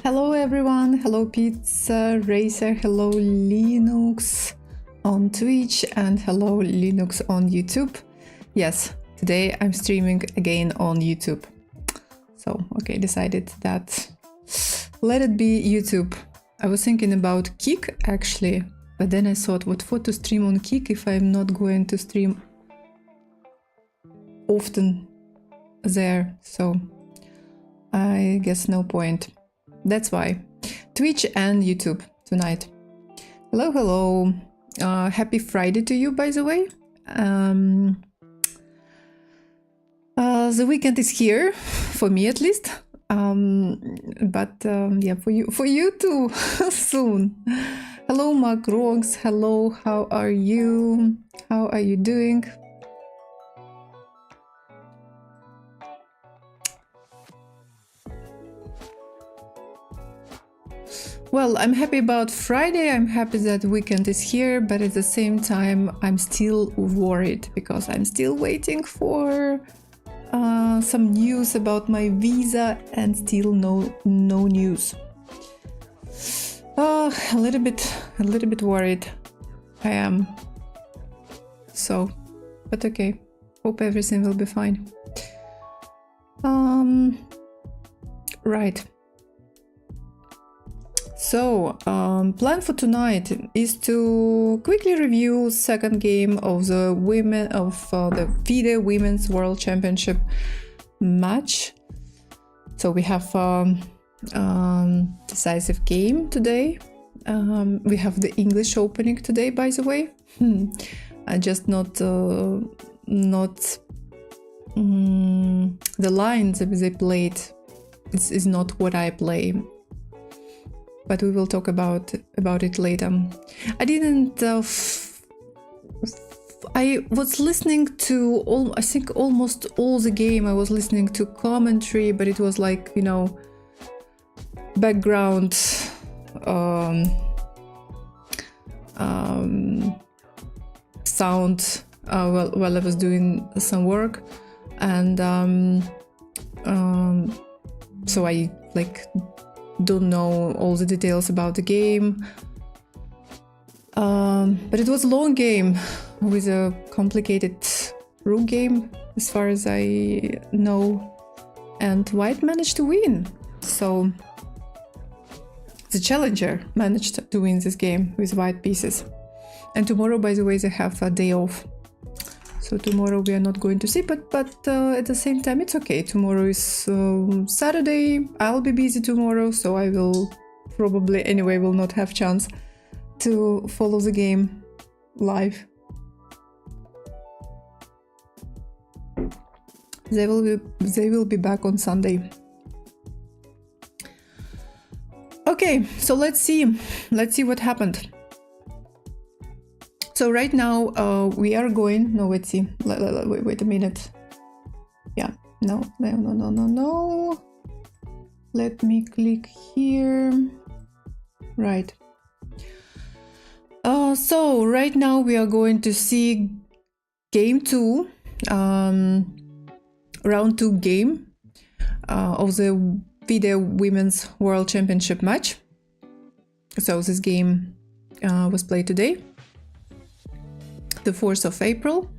Hello everyone, hello Pizza Racer, hello Linux on Twitch and hello Linux on YouTube. Yes, today I'm streaming again on YouTube. So, okay, decided that let it be YouTube. I was thinking about Kick actually, but then I thought what for to stream on Kick if I'm not going to stream often there, so I guess no point. That's why Twitch and YouTube tonight. Hello, hello. Happy Friday to you, by the way. The weekend is here for me at least. Yeah, for you too soon. Hello, Mark Rogs. Hello, how are you? How are you doing? Well, I'm happy about Friday, I'm happy that weekend is here, but at the same time I'm still worried because I'm still waiting for some news about my visa and still no news. A little bit worried I am. So, but okay, hope everything will be fine. Right. So, plan for tonight is to quickly review second game of the the FIDE Women's World Championship match. So we have decisive game today. We have the English opening today, by the way. Just not the lines that they played is not what I play. But we will talk about it later. I didn't. I was listening to I think almost all the game. I was listening to commentary, but it was like, you know, background sound while I was doing some work, and so I like don't know all the details about the game, but it was a long game with a complicated rook game as far as I know, and white managed to win. So the challenger managed to win this game with white pieces. And tomorrow, by the way, they have a day off, so tomorrow we are not going to see, but at the same time it's okay. Tomorrow is Saturday, I'll be busy tomorrow, so I will probably anyway will not have chance to follow the game live. They will be back on Sunday. Okay, so let's see what happened. So right now we are going. No, let's see. Wait a minute. Yeah. No. Let me click here. Right. So right now we are going to see game 2, round 2 game of the FIDE Women's World Championship match. So this game was played today, the 4th of April,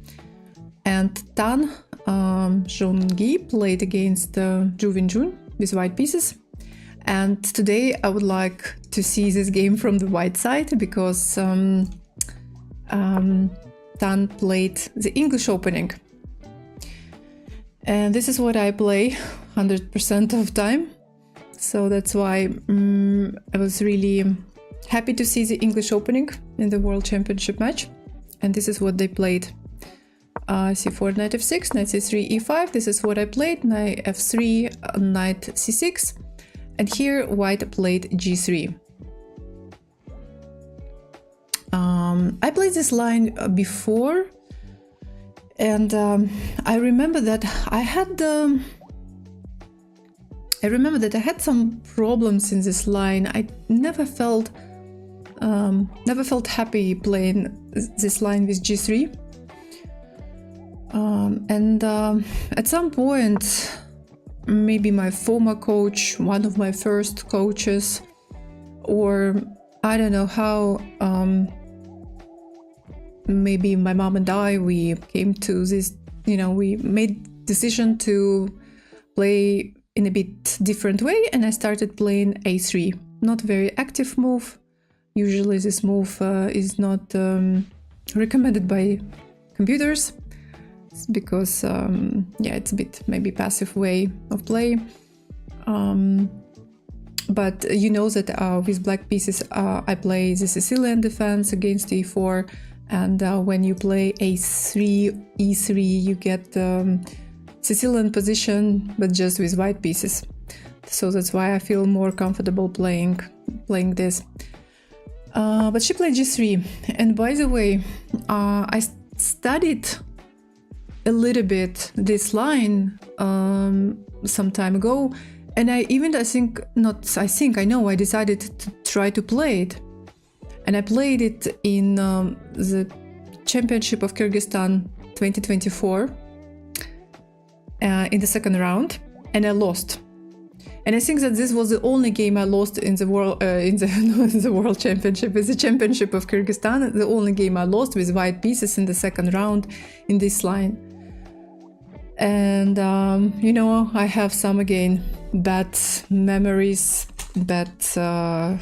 and Tan Zhongyi played against Zhu Wenjun with white pieces. And today I would like to see this game from the white side because Tan played the English opening. And this is what I play 100% of time. So that's why I was really happy to see the English opening in the World Championship match. And this is what they played. C4, knight f6, knight c3, e5. This is what I played. Knight f3, knight c6. And here white played g3. I played this line before. And I remember that I had some problems in this line. I never felt happy playing this line with g3. At some point maybe my former coach, one of my first coaches, or I don't know how, maybe my mom and I, we came to this, we made decision to play in a bit different way, and I started playing a3. Not very active move. Usually this move is not recommended by computers because it's a bit maybe passive way of play. But you know that with black pieces I play the Sicilian defense against e4, and when you play a3, e3, you get Sicilian position, but just with white pieces. So that's why I feel more comfortable playing this. But she played g3, and by the way, I studied a little bit this line some time ago, and I decided to try to play it. And I played it in the Championship of Kyrgyzstan 2024 in the second round, and I lost. And I think that this was the only game I lost in the world, in the World Championship, in the Championship of Kyrgyzstan. The only game I lost with white pieces in the second round in this line. And I have some again bad memories, bad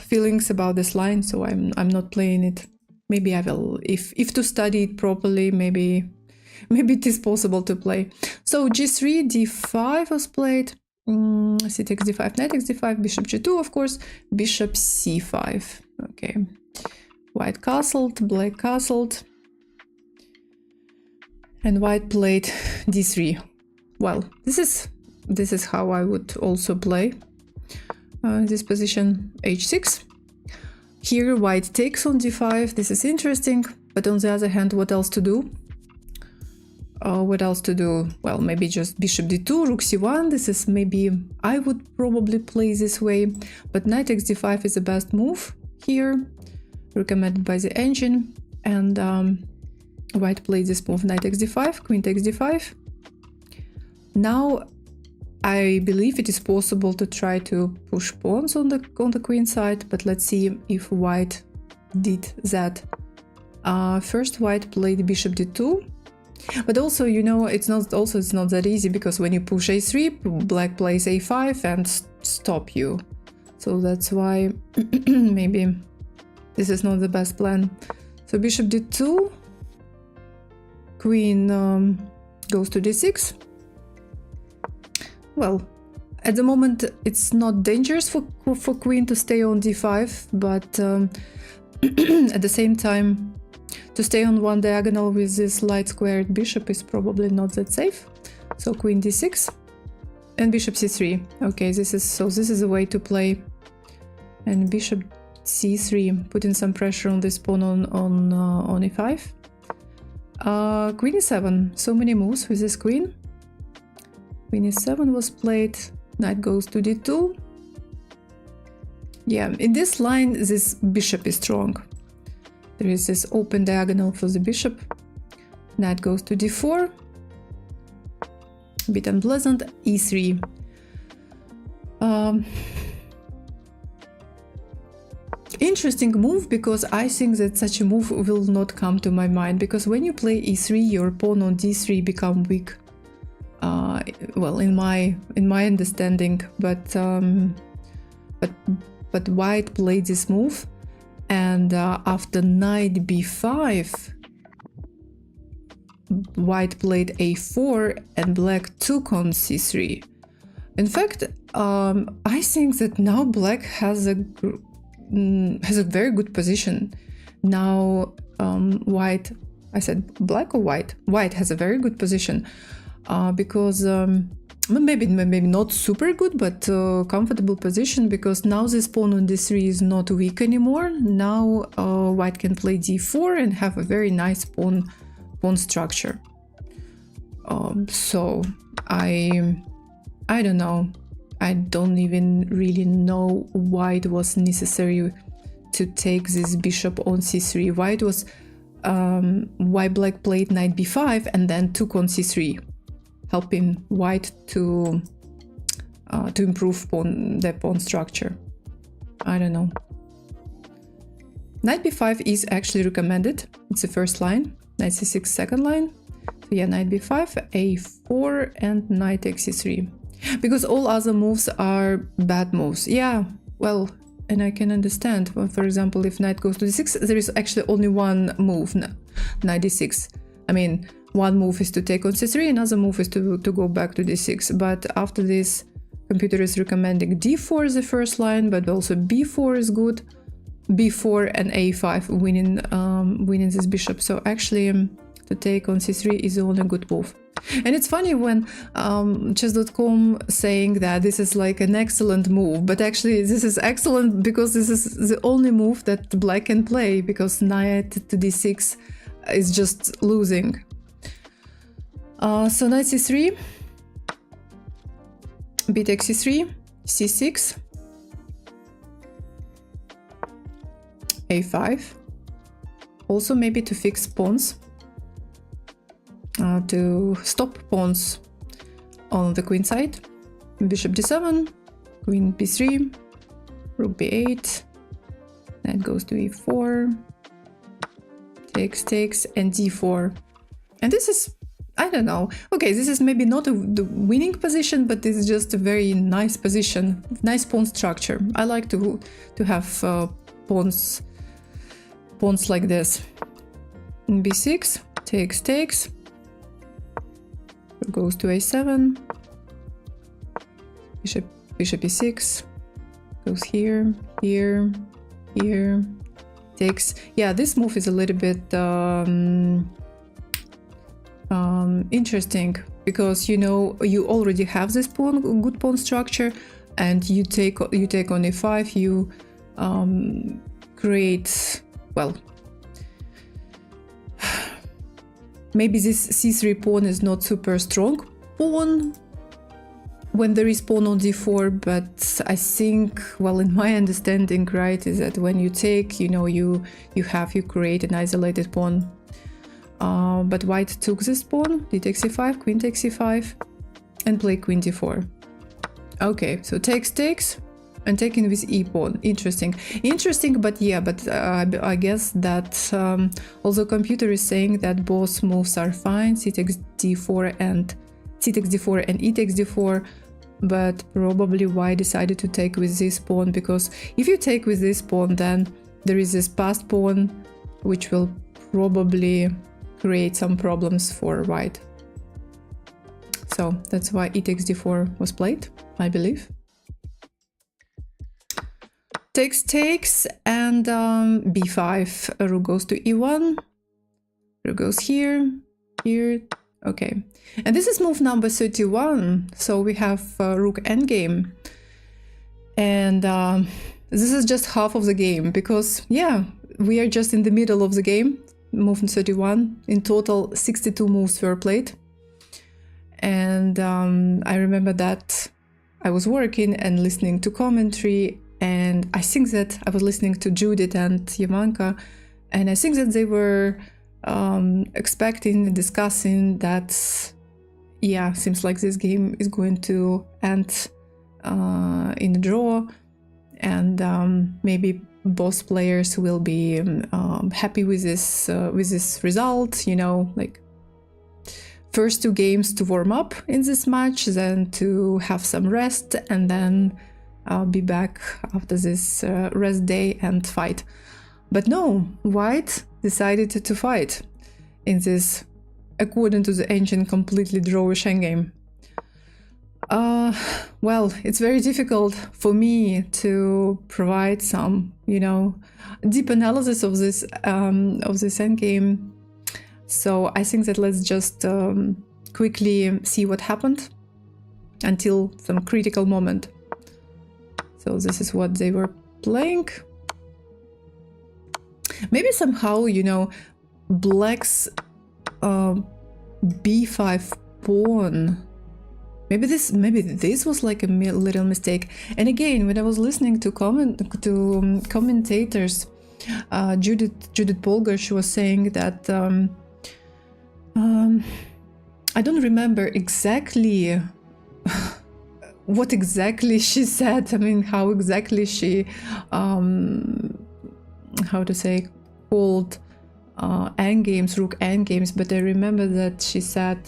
feelings about this line, so I'm not playing it. Maybe I will, if to study it properly, maybe it is possible to play. So g3, d5 was played. C takes d5, knight takes d5, bishop g2, of course, bishop c5. Okay, white castled, black castled, and white played d3. Well, this is how I would also play this position, h6. Here white takes on d5. This is interesting, but on the other hand, what else to do? Well, maybe just bishop d2, rook c1. This is maybe I would probably play this way, but knight takes d5 is the best move here, recommended by the engine. And white played this move, knight takes d5, queen takes d5. Now I believe it is possible to try to push pawns on the queen side, but let's see if white did that. First white played bishop d2. But also, it's not that easy, because when you push a3, black plays a5 and stop you. So that's why maybe this is not the best plan. So bishop d2, queen goes to d6. Well, at the moment it's not dangerous for queen to stay on d5, but at the same time, to stay on one diagonal with this light squared bishop is probably not that safe. So queen d6 and bishop c3. Okay, this is a way to play. And bishop c3, putting some pressure on this pawn on e5. Queen e7. So many moves with this queen. Queen e7 was played. Knight goes to d2. Yeah, in this line, this bishop is strong. There is this open diagonal for the bishop. Knight goes to d4. Bit unpleasant. e3. Interesting move, because I think that such a move will not come to my mind, because when you play e3, your pawn on d3 become weak. Well, in my understanding, but white played this move. And after knight b5, white played a4 and black took on c3. In fact, I think that now black has a very good position. Now white, I said black or white? White has a very good position because maybe not super good, but comfortable position, because now this pawn on d3 is not weak anymore. Now white can play d4 and have a very nice pawn structure. So I don't know. I don't even really know why it was necessary to take this bishop on c3. Why black played knight b5 and then took on c3, helping white to to improve the pawn structure. I don't know. Knight b5 is actually recommended. It's the first line. Knight c6 second line. So yeah, knight b5, a4, and knight takes c3. Because all other moves are bad moves. Yeah, well, and I can understand. Well, for example, if knight goes to d6, there is actually only one move, knight d6. I mean, one move is to take on c3, another move is to go back to d6. But after this, computer is recommending d4 as the first line, but also b4 is good. b4 and a5 winning this bishop. So actually, to take on c3 is the only good move. And it's funny when chess.com saying that this is like an excellent move, but actually this is excellent because this is the only move that black can play, because knight to d6 is just losing. So knight c3, b takes c3, c6, a5, also maybe to fix pawns. To stop pawns on the queen side. Bishop d7, queen b3, rook b8, knight goes to e4, takes, and d4. And this is, I don't know, okay, this is maybe not the winning position, but this is just a very nice position, nice pawn structure. I like to have pawns like this. b6, takes, goes to a7, bishop e6, goes here, takes. Yeah, this move is a little bit interesting, because you know you already have this good pawn structure, and you take on a5, you create, well, maybe this c3 pawn is not super strong pawn when there is pawn on d4, but I think, well, in my understanding, right, is that when you take, you know, you create an isolated pawn. But white took this pawn, d takes c5, queen takes c5, and play queen d4. Okay, so takes, and taking with e pawn. Interesting, but yeah, but I guess that although computer is saying that both moves are fine, c takes d4 and e takes d4, but probably white decided to take with this pawn, because if you take with this pawn, then there is this passed pawn which will probably create some problems for white. So that's why e takes d4 was played, I believe. Takes, and b5, rook goes to e1, rook goes here, okay. And this is move number 31, so we have rook endgame. And this is just half of the game, because, yeah, we are just in the middle of the game, move 31. In total, 62 moves were played. And I remember that I was working and listening to commentary, and I think that I was listening to Judith and Yamanka, and I think that they were discussing that, yeah, seems like this game is going to end in a draw, and maybe both players will be happy with this result, you know, like first 2 games to warm up in this match, then to have some rest, and then I'll be back after this rest day and fight. But no, white decided to fight in this, according to the ancient, completely drawish endgame. Well, it's very difficult for me to provide some, you know, deep analysis of this endgame. So I think that let's just quickly see what happened until some critical moment. So this is what they were playing. Maybe somehow, you know, black's b5 pawn. Maybe this was like a little mistake. And again, when I was listening to commentators, Judith Polgar, she was saying that I don't remember exactly what exactly she said. I mean, how exactly she, how to say, called endgames, rook endgames. But I remember that she said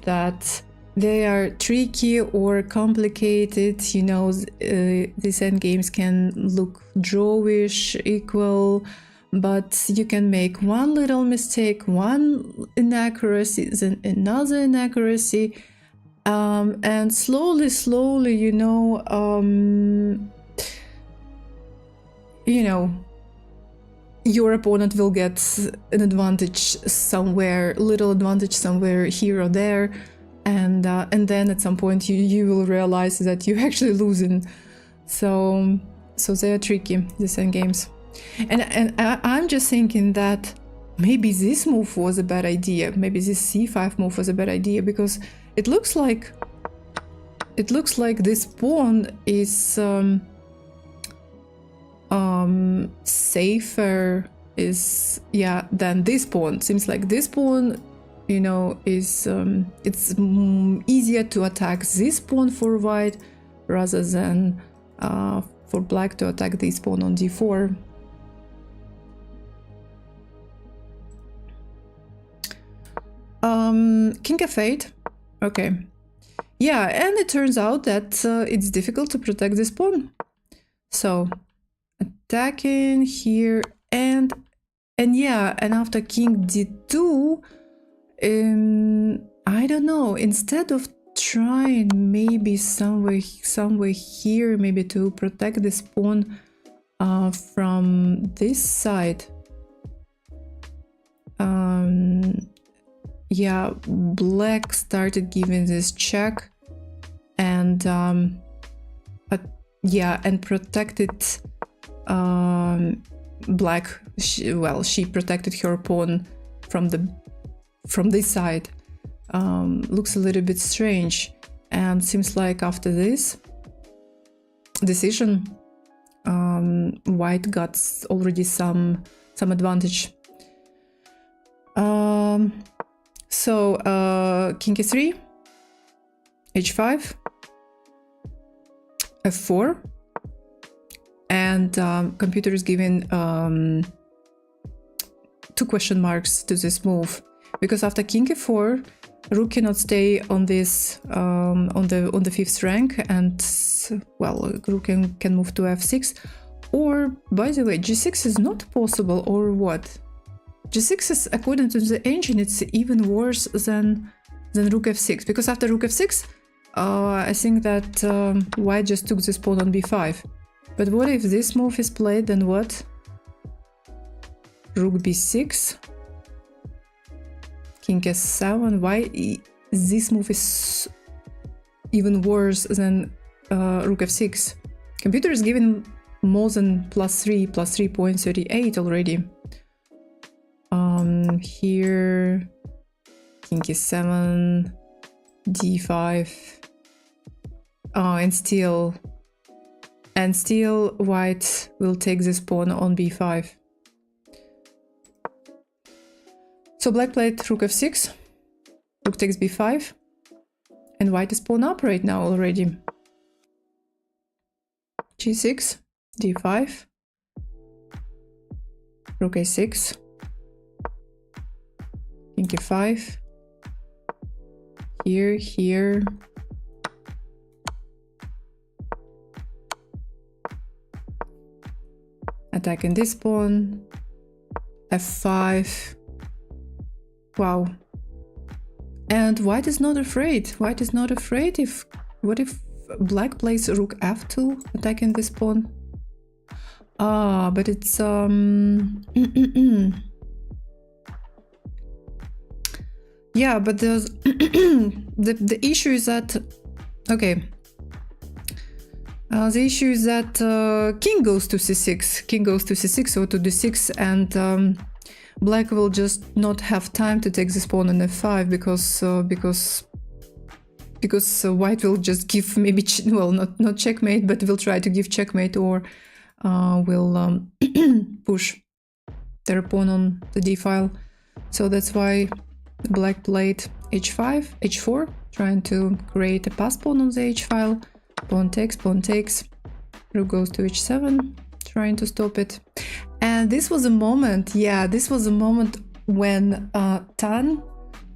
that they are tricky or complicated. You know, these endgames can look drawish, equal, but you can make one little mistake, one inaccuracy, then another inaccuracy, and slowly, you know, your opponent will get an advantage somewhere, little advantage somewhere here or there, and then at some point you will realize that you're actually losing. So they are tricky, these endgames. And I'm just thinking that maybe this move was a bad idea. Maybe this c5 move was a bad idea, because it looks like this pawn is safer than this pawn. Seems like this pawn, you know, is it's easier to attack this pawn for white rather than for black to attack this pawn on d4. King f8. Okay. Yeah, and it turns out that it's difficult to protect this pawn. So attacking here, and after king d2, I don't know, instead of trying maybe somewhere here, maybe to protect this pawn from this side, yeah, black started giving this check, and protected black. She protected her pawn from this side. Looks a little bit strange, and seems like after this decision, white got already some advantage. So king e3, h5, f4, and computer is giving 2 question marks to this move, because after king e4, rook cannot stay on this on the 5th rank, and well, rook can move to f6, or by the way, g6 is not possible, or what? G6 is, according to the engine, it's even worse than rook f6, because after rook f6, I think that white just took this pawn on b5. But what if this move is played, then what? Rook b6, king s7. Why this move is even worse than rook f6? Computer is giving more than +3, plus 3.38 already. Here, king e7, d5, and still white will take this pawn on b5. So black played rook f6, rook takes b5, and white is pawn up right now already. g6, d5, rook a6, king e5, here, attacking this pawn, f5. Wow. And white is not afraid. White is not afraid. What if black plays rook f2, attacking this pawn? But it's yeah, but there's the issue is that, okay, the issue is that king goes to c6, or to d6, and black will just not have time to take this pawn on f5, because white will just give maybe well, not checkmate, but will try to give checkmate, or will push their pawn on the d file. So that's why black played h5, h4, trying to create a pass pawn on the h file, Pawn takes. Rook goes to h7, trying to stop it. And this was a moment, yeah, this was a moment when Tan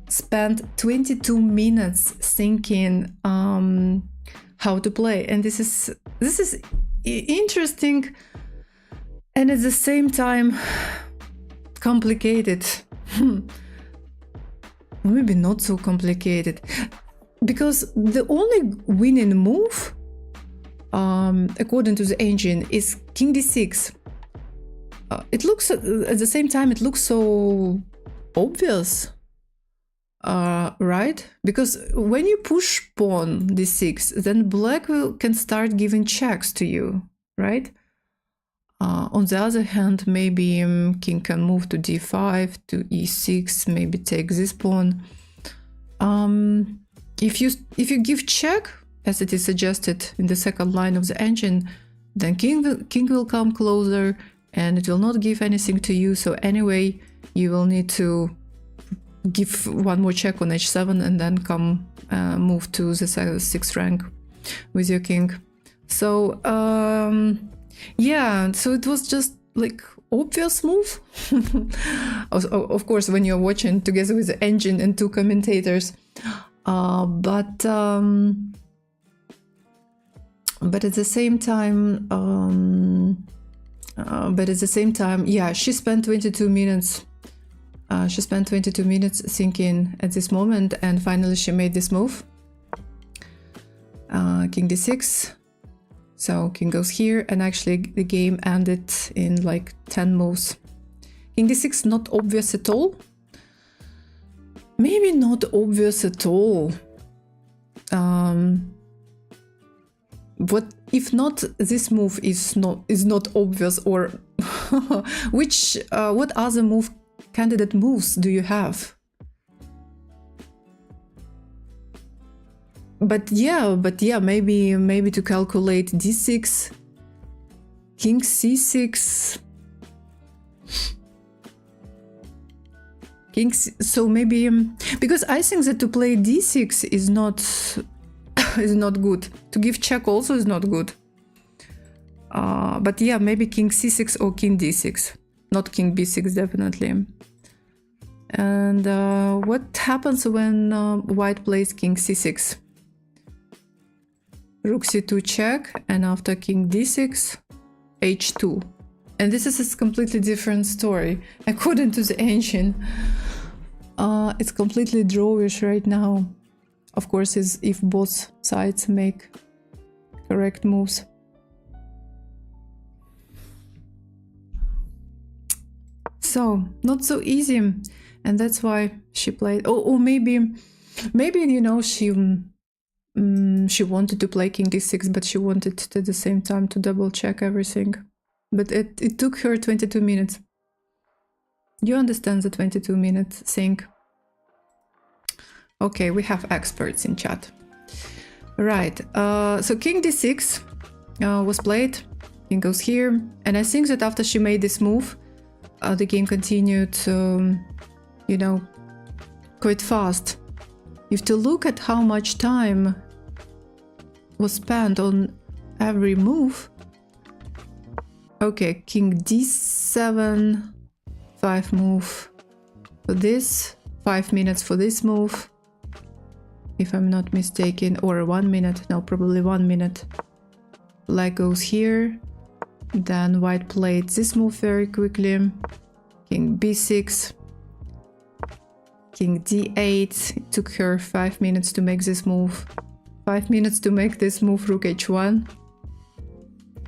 spent 22 minutes thinking how to play. And this is interesting and at the same time complicated. Maybe not so complicated, because the only winning move according to the engine is king d6. It looks at the same time, it looks so obvious, right? Because when you push pawn d6, then black can start giving checks to you, right? On the other hand, maybe king can move to d5, to e6, maybe take this pawn. If you give check, as it is suggested in the second line of the engine, then king will come closer and it will not give anything to you. So anyway, you will need to give one more check on h7 and then come move to the 6th rank with your king. So yeah, so it was just like obvious move. Of course, when you're watching together with the engine and two commentators, but at the same time, yeah, she spent 22 minutes. She spent 22 minutes thinking at this moment, and finally she made this move. King d6. So king goes here, and actually the game ended in like 10 moves. King d6 not obvious at all. Maybe not obvious at all. What if not this move is not obvious, or what other candidate moves do you have? But yeah, maybe to calculate d6, king c6, so maybe because I think that to play d6 is not good. To give check also is not good. But yeah, maybe king c6 or king d6, not king b6 definitely. And what happens when white plays king c6? Rook c2 check, and after king d6, h2. And this is a completely different story. According to the engine, it's completely drawish right now. Of course, if both sides make correct moves. So, not so easy. And that's why she played... Or maybe, you know, she wanted to play king d6, but she wanted at the same time to double check everything. But it took her 22 minutes. You understand the 22-minute thing? Okay, we have experts in chat. Right, so king d6 was played. King goes here. And I think that after she made this move, the game continued, you know, quite fast. You have to look at how much time was spent on every move. Okay, king d7, 5 move for this, 5 minutes for this move, if I'm not mistaken, or 1 minute, no, probably 1 minute. Black goes here, then white played this move very quickly, king b6, king d8, it took her 5 minutes to make this move, 5 minutes to make this move, rook h1,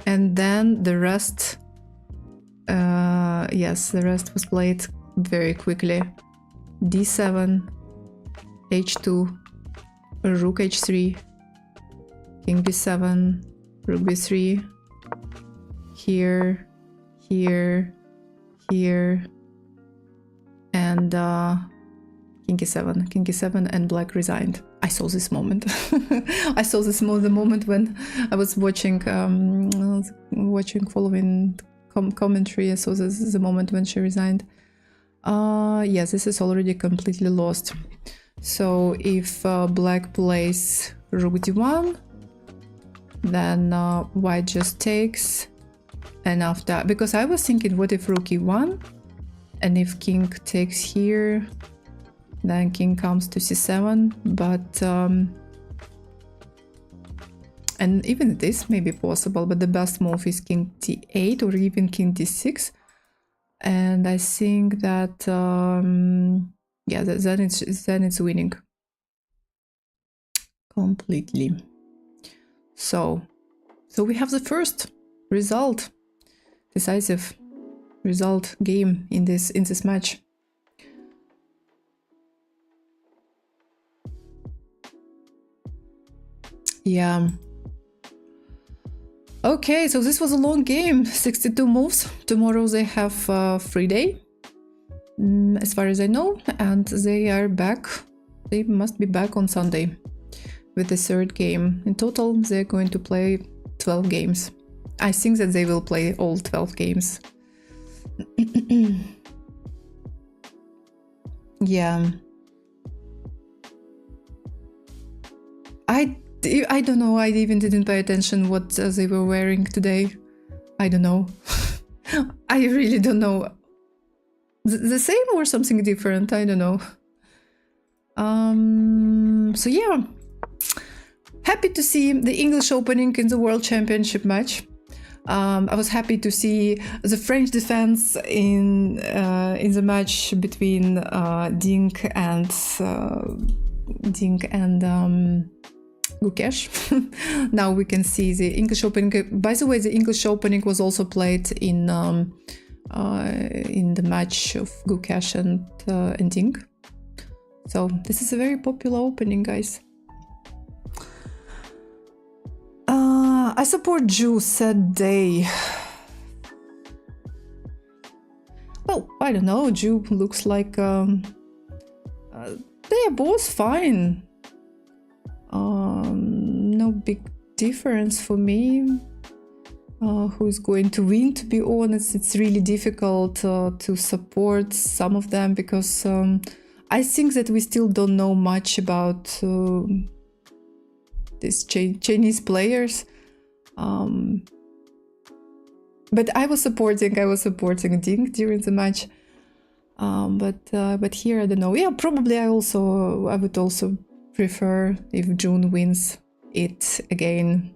and then the rest, yes, the rest was played very quickly. d7, h2, rook h3, king b7, rook b3, here, here, here, and king e7, and black resigned. I saw this moment. I saw this the moment when I was watching, following commentary. I saw the moment when she resigned. Yes, this is already completely lost. So if black plays rook d1, Then white just takes, and after, because I was thinking, what if rook e1, and if king takes here, then king comes to c7, but and even this may be possible, but the best move is king d8 or even king d6. And I think that yeah, then it's winning completely. So we have the first result, decisive result game in this match. Yeah. Okay, so this was a long game, 62 moves. Tomorrow they have a free day, as far as I know, and they are back. They must be back on Sunday with the third game. In total, they're going to play 12 games. I think that they will play all 12 games. Yeah. I don't know, I even didn't pay attention what they were wearing today. I don't know. I really don't know. The same or something different, I don't know. So yeah. Happy to see the English opening in the World Championship match. I was happy to see the French defense in the match between Dink and Gukesh. Now we can see the English opening. By the way, the English opening was also played in the match of Gukesh and Dink. So this is a very popular opening, guys. I support Ju, said Day. Well, I don't know. Ju looks like they are both fine. No big difference for me. Who's going to win, to be honest? It's really difficult to support some of them because I think that we still don't know much about these Chinese players. But I was supporting Dink during the match. But here I don't know. Yeah, probably I would also prefer if June wins it again.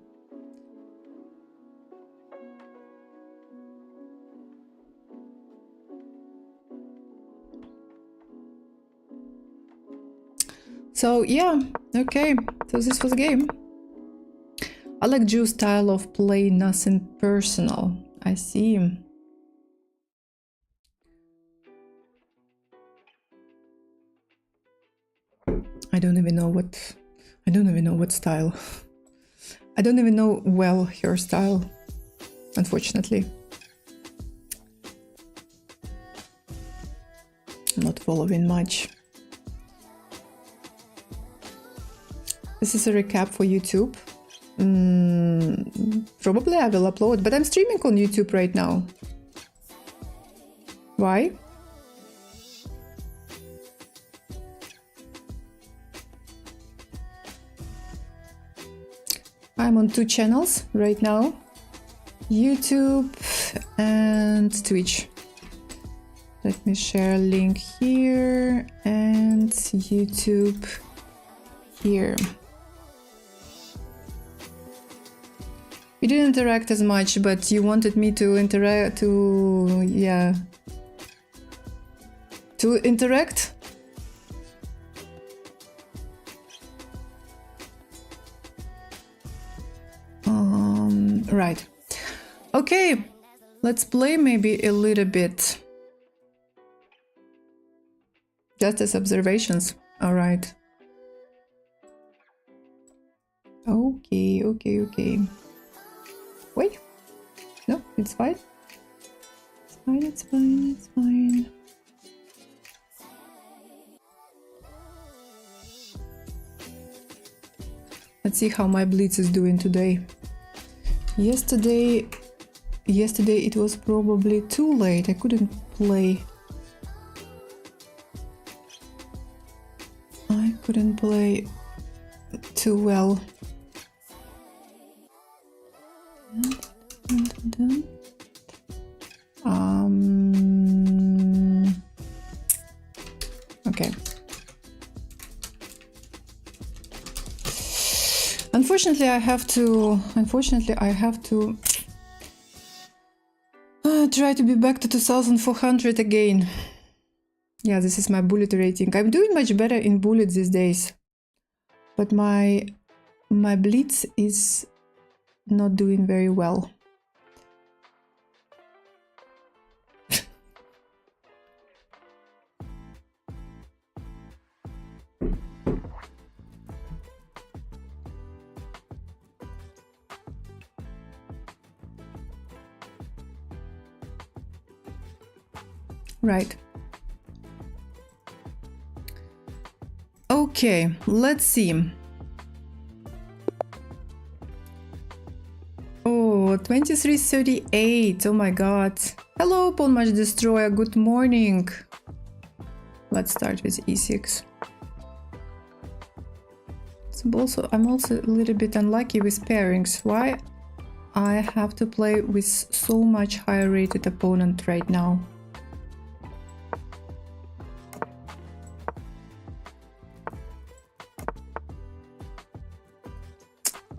So yeah, okay. So this was a game. I like Ju's style of play, nothing personal. I see. I don't even know what style. I don't even know well her style, unfortunately. I'm not following much. This is a recap for YouTube. Probably I will upload, but I'm streaming on YouTube right now. Why? I'm on 2 channels right now, YouTube and Twitch. Let me share a link here and YouTube here. We didn't interact as much, but you wanted me to interact, to interact? Right. Okay, let's play maybe a little bit. Just as observations. All right. Okay. Wait. No, it's fine. It's fine. Let's see how my Blitz is doing today. Yesterday it was probably too late. I couldn't play. I couldn't play too well. Done. Okay. Unfortunately, I have to try to be back to 2400 again. Yeah, this is my bullet rating. I'm doing much better in bullet these days, but my blitz is not doing very well. Right. Okay, let's see. Oh, 2338. Oh my god. Hello, Pawn Match Destroyer. Good morning. Let's start with e6. I'm also a little bit unlucky with pairings. Why I have to play with so much higher rated opponent right now?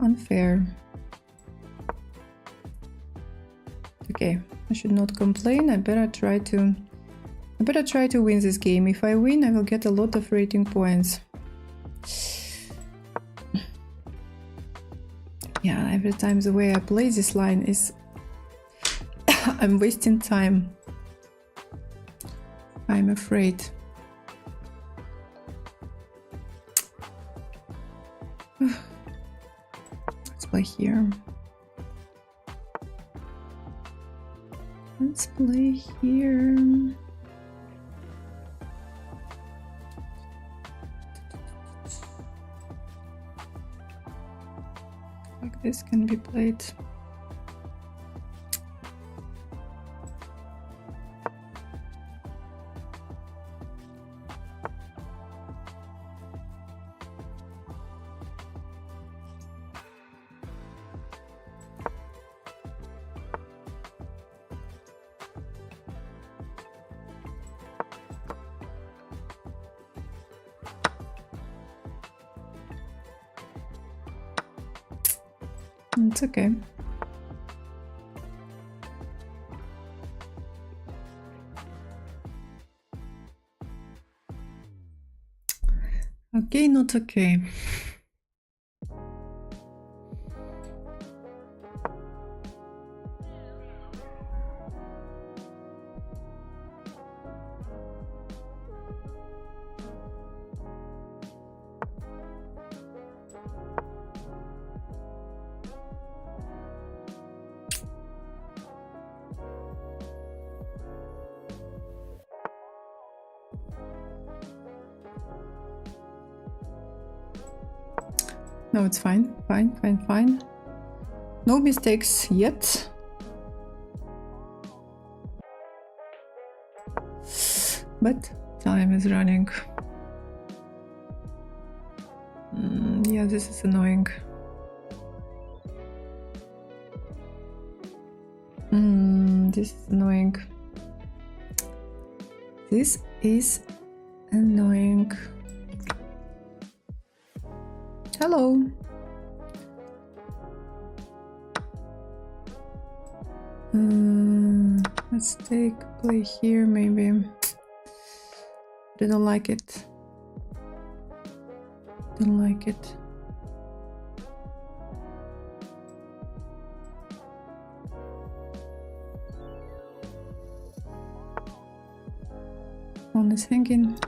Unfair. Okay, I should not complain. I better try to win this game. If I win, I will get a lot of rating points. Yeah, every time the way I play this line is I'm wasting time. I'm afraid. Let's play here. Let's play here. Like this can be played. It's okay. Okay, not okay. No, it's fine. Fine. No mistakes yet. But time is running. Yeah, this is annoying. This is annoying. This is annoying. Hello. Let's play here maybe. I don't like it. Don't like it. Pawn is hanging.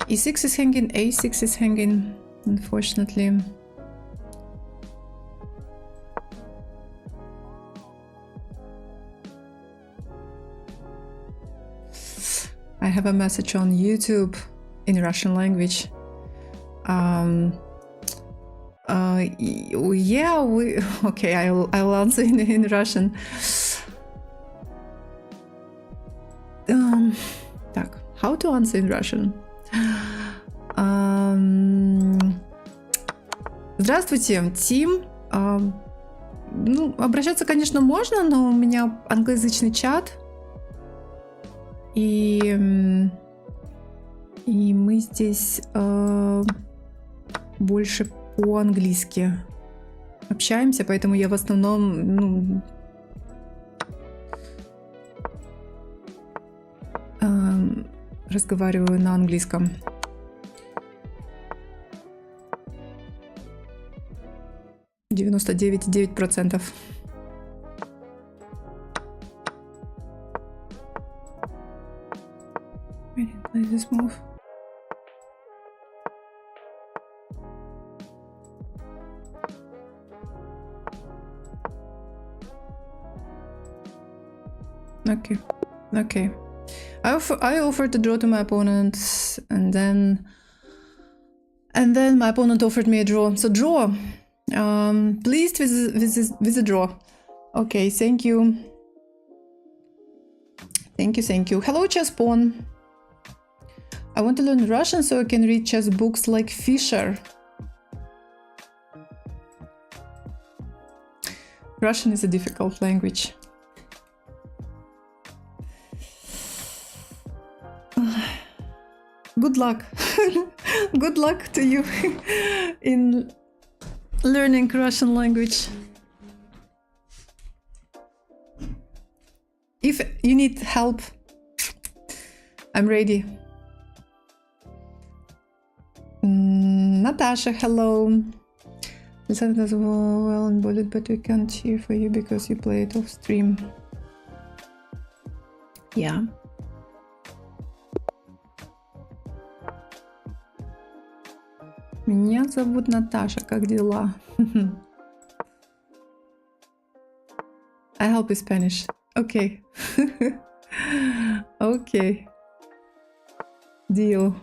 E6 is hanging. A6 is hanging. Unfortunately. I have a message on YouTube in Russian language. Yeah, okay, I'll answer in Russian. Так, how to answer in Russian? Здравствуйте, Тим. Ну, обращаться, конечно, можно, но у меня англоязычный чат. И мы здесь больше по-английски общаемся, поэтому я в основном, ну, разговариваю на английском. Девяносто 99%. I didn't play this move. Okay, okay. I offered to draw to my opponent, and then my opponent offered me a draw. So draw. Pleased with the draw. Okay, thank you. Thank you. Hello, chess pawn. I want to learn Russian so I can read chess books like Fischer. Russian is a difficult language. Good luck. Good luck to you in learning Russian language. If you need help, I'm ready. Natasha, hello. Listen does well in bullet, but we can't cheer for you because you play it off stream. Yeah. Меня зовут Наташа, как дела? I help with Spanish. Okay. Okay. Deal.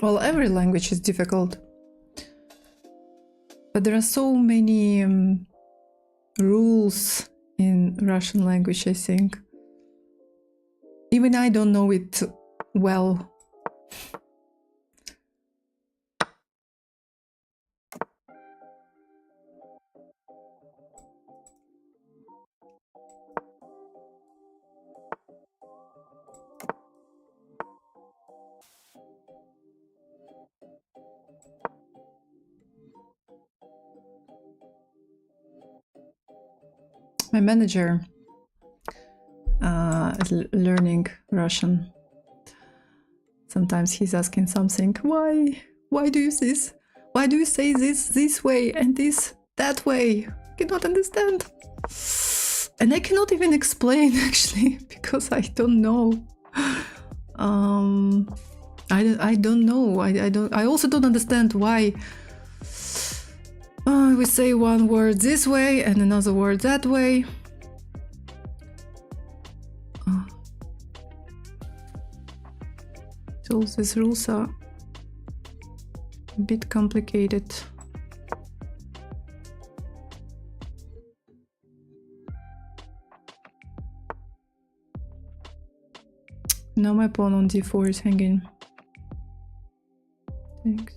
Well, every language is difficult, but there are so many rules in Russian language, I think. Even I don't know it well. My manager is learning Russian. Sometimes he's asking something. Why do you this? Why do you say this way and this that way? I cannot understand. And I cannot even explain actually because I don't know. I don't know. I also don't understand why we say one word this way and another word that way. So these rules are a bit complicated. Now my pawn on d4 is hanging. Thanks.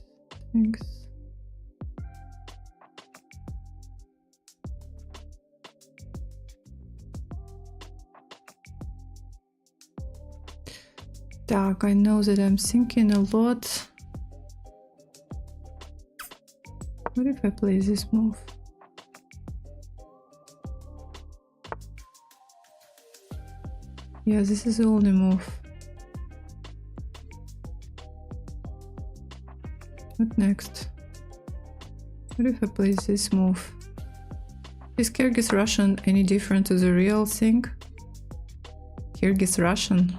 Так, I know that I'm thinking a lot. What if I play this move? Yeah, this is the only move. What next? What if I play this move? Is Kyrgyz Russian any different to the real thing? Kyrgyz Russian?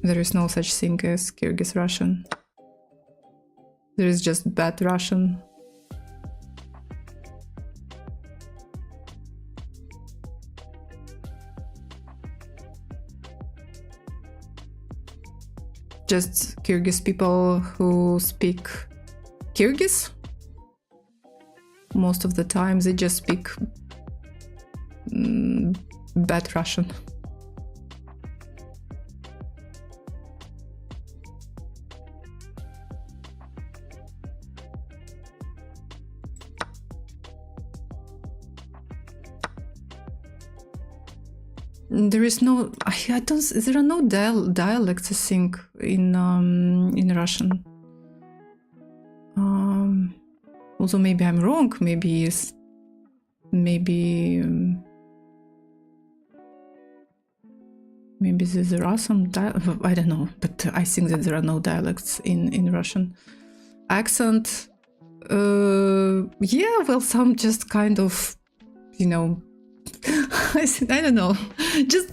There is no such thing as Kyrgyz Russian. There is just bad Russian. Just Kyrgyz people who speak Kyrgyz. Most of the time they just speak bad Russian. There is no, I don't. There are no dialects, I think, in Russian. Although maybe I'm wrong. Maybe there are some. I don't know, but I think that there are no dialects in Russian. Accent. Yeah. Well, some just kind of, you know. I don't know, just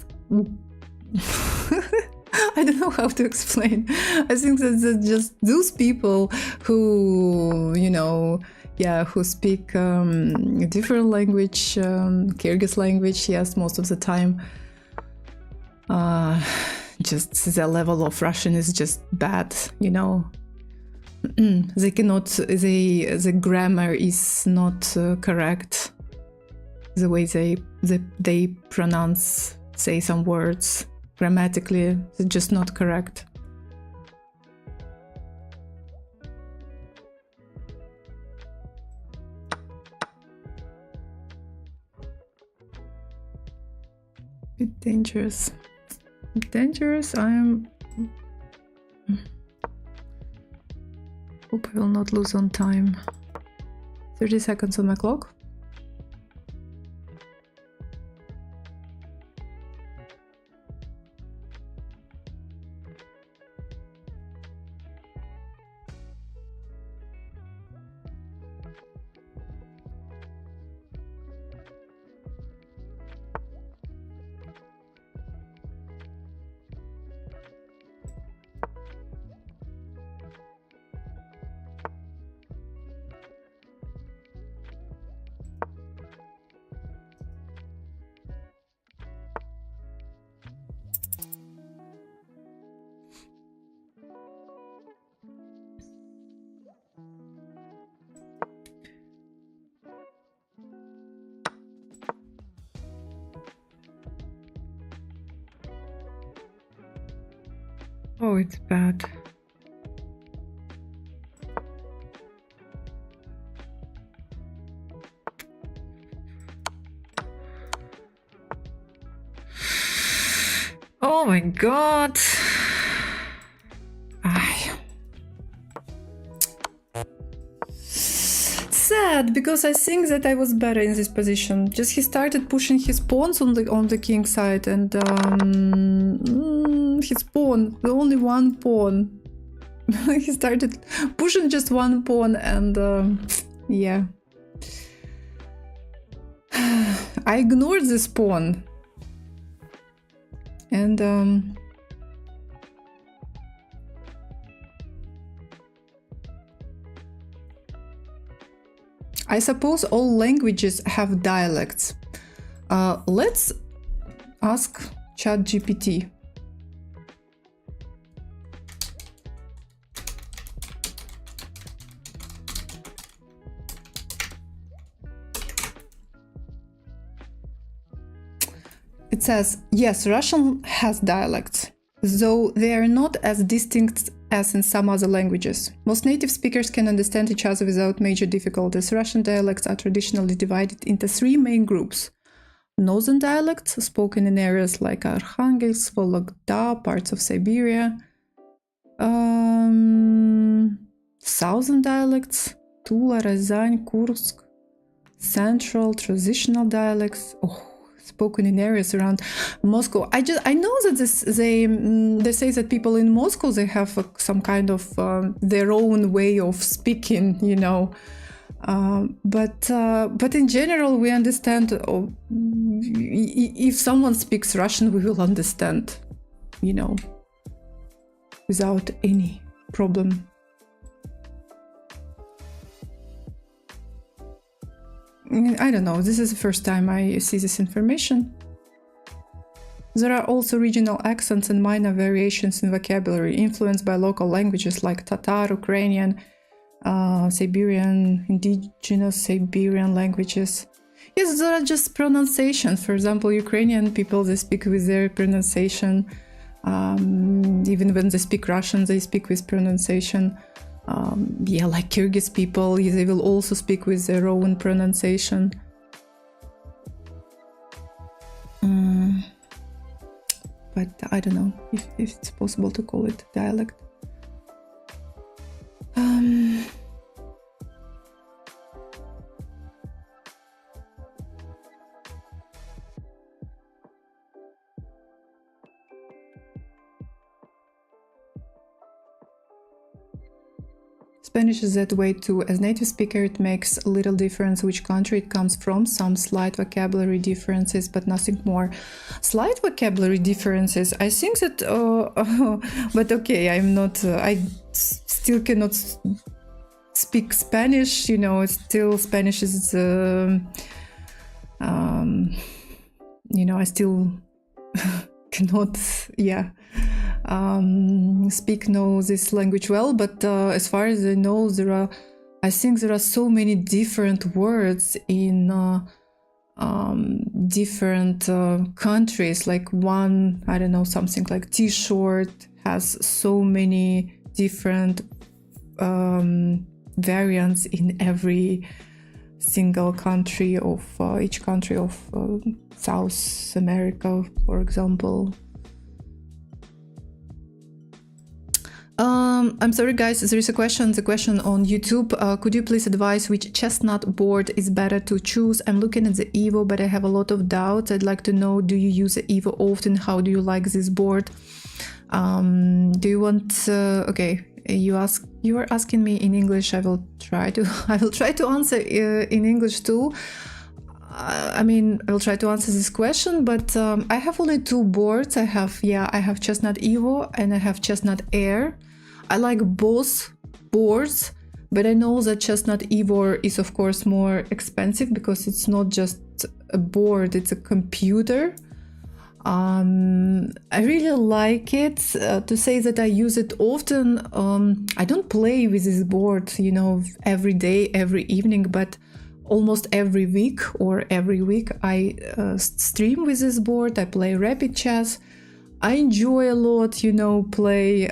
I don't know how to explain. I think that just those people who, you know, yeah, who speak a different language, Kyrgyz language, yes, most of the time, just the level of Russian is just bad, you know. They cannot, the grammar is not correct. The way they pronounce, say some words grammatically, it's just not correct. Bit dangerous. Dangerous. Hope I will not lose on time. 30 seconds on my clock. Oh, it's bad. Oh my god. Sad, because I think that I was better in this position. Just he started pushing his pawns on the king side, and his pawn, the only one pawn. He started pushing just one pawn, and yeah. I ignored this pawn, and I suppose all languages have dialects. Let's ask ChatGPT. It says, yes, Russian has dialects, though they are not as distinct as in some other languages. Most native speakers can understand each other without major difficulties. Russian dialects are traditionally divided into three main groups. Northern dialects, spoken in areas like Arkhangelsk, Vologda, parts of Siberia. Southern dialects, Tula, Ryazan, Kursk. Central, traditional dialects. Spoken in areas around Moscow. I know that they say that people in Moscow, they have some kind of their own way of speaking, you know. But in general, we understand. If someone speaks Russian, we will understand, you know, without any problem. I don't know, this is the first time I see this information. There are also regional accents and minor variations in vocabulary influenced by local languages like Tatar, Ukrainian, Siberian, indigenous Siberian languages. Yes, there are just pronunciations. For example, Ukrainian people, they speak with their pronunciation. Even when they speak Russian, they speak with pronunciation. Yeah, like Kyrgyz people, they will also speak with their own pronunciation. But I don't know if it's possible to call it dialect. Spanish is that way too. As native speaker, it makes a little difference which country it comes from. Some slight vocabulary differences, but nothing more. Slight vocabulary differences. I think that, but okay, I'm not. I still cannot speak Spanish. You know, still Spanish is. You know, I still cannot. Yeah. Speak this language well, but as far as I know, I think there are so many different words in different countries. Like one, I don't know, something like t-shirt has so many different variants in every single country of each country of South America, for example. I'm sorry guys, there is a question, the question on YouTube. Could you please advise which Chessnut board is better to choose? I'm looking at the Evo, but I have a lot of doubts. I'd like to know, do you use the Evo often? How do you like this board? Do you want, okay, you are asking me in English. I will try to answer in English too. I mean, I will try to answer this question, but I have only two boards. I have Chessnut Evo and I have Chessnut Air. I like both boards, but I know that Chessnut Evo is of course more expensive because it's not just a board, it's a computer. I really like it. To say that I use it often, I don't play with this board, you know, every day, every evening, but almost every week or every week I stream with this board. I play rapid chess. I enjoy a lot, you know, play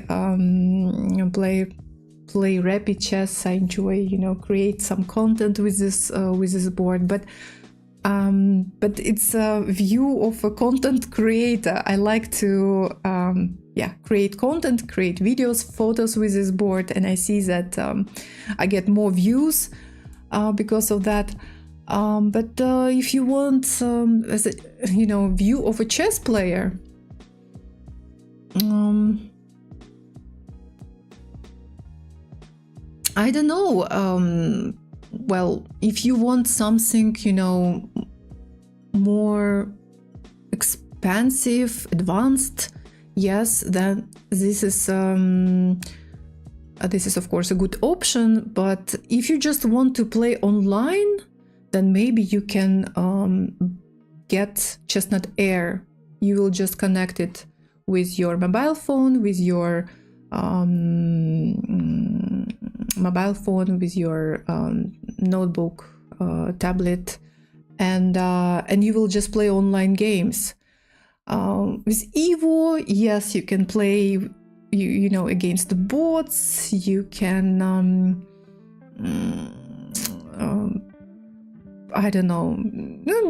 rapid chess. I enjoy, you know, create some content with this board. But it's a view of a content creator. I like to create content, create videos, photos with this board, and I see that I get more views because of that. But if you want, as a, you know, view of a chess player, I don't know. Well, if you want something, you know, more expensive, advanced, yes, then this is of course a good option. But if you just want to play online, then maybe you can get Chessnut Air. You will just connect it with your mobile phone, with your notebook, tablet, and you will just play online games. With Evo, yes, you can play, you know, against the bots. You can I don't know.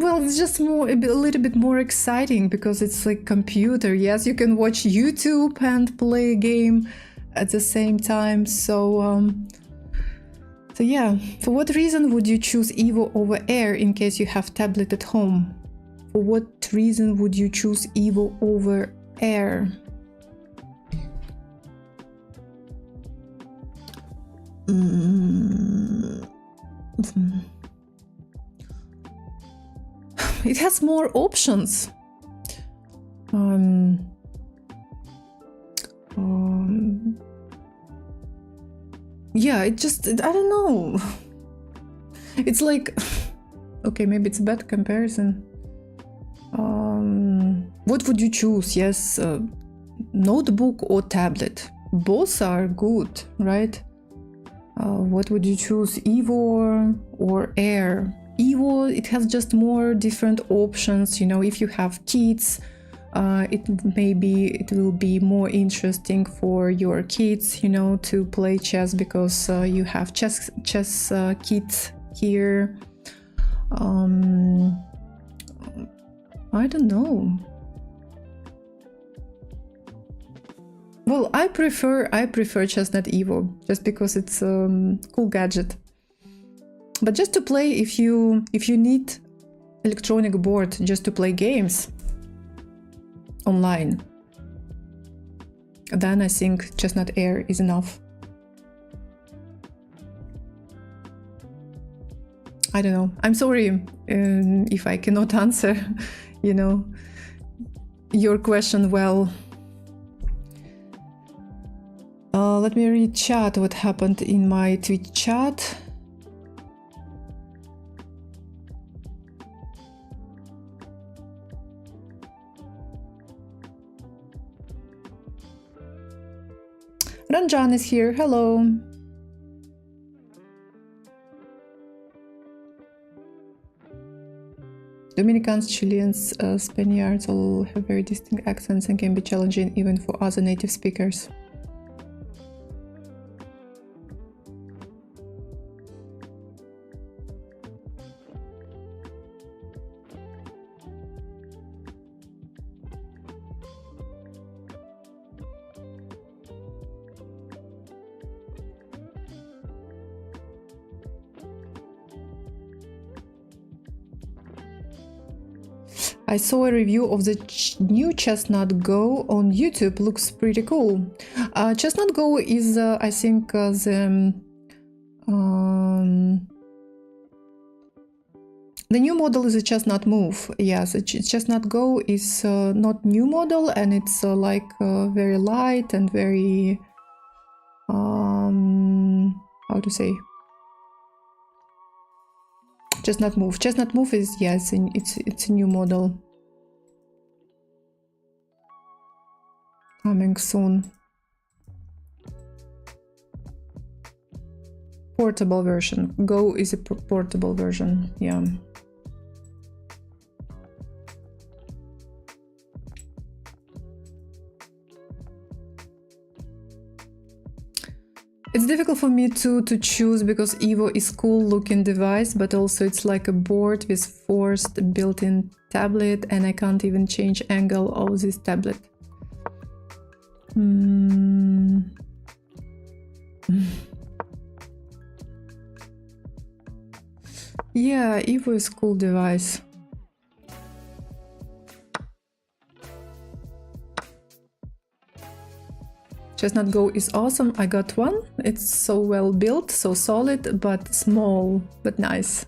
Well, it's just a little bit more exciting because it's like computer. Yes, you can watch YouTube and play a game at the same time. So yeah. For what reason would you choose Evo over Air in case you have tablet at home? For what reason would you choose Evo over Air? It has more options. Yeah, I don't know. It's like, okay, maybe it's a bad comparison. What would you choose? Yes, notebook or tablet? Both are good, right? What would you choose, Evo or Air? Evo, it has just more different options. You know, if you have kids, it will be more interesting for your kids, you know, to play chess because you have chess kit here. I don't know. Well, I prefer Chessnut Evo just because it's a cool gadget. But just to play, if you need electronic board just to play games online, then I think Chessnut Air is enough. I don't know. I'm sorry if I cannot answer, you know, your question well. Let me read chat, what happened in my Twitch chat. Ranjan is here, hello. Dominicans, Chileans, Spaniards all have very distinct accents and can be challenging even for other native speakers. I saw a review of the new Chessnut Go on YouTube. Looks pretty cool. Chessnut Go is, I think, the new model is a Chessnut Move. Yes, Chessnut Go is not new model, and it's like very light and very how to say. Chessnut Move. Chessnut Move is, yes, it's a new model. Coming soon. Portable version. Go is a portable version, yeah. It's difficult for me to choose because Evo is cool looking device, but also it's like a board with forced built-in tablet, and I can't even change angle of this tablet. Yeah, Evo is cool device. Chessnut Go is awesome. I got one. It's so well built, so solid, but small, but nice.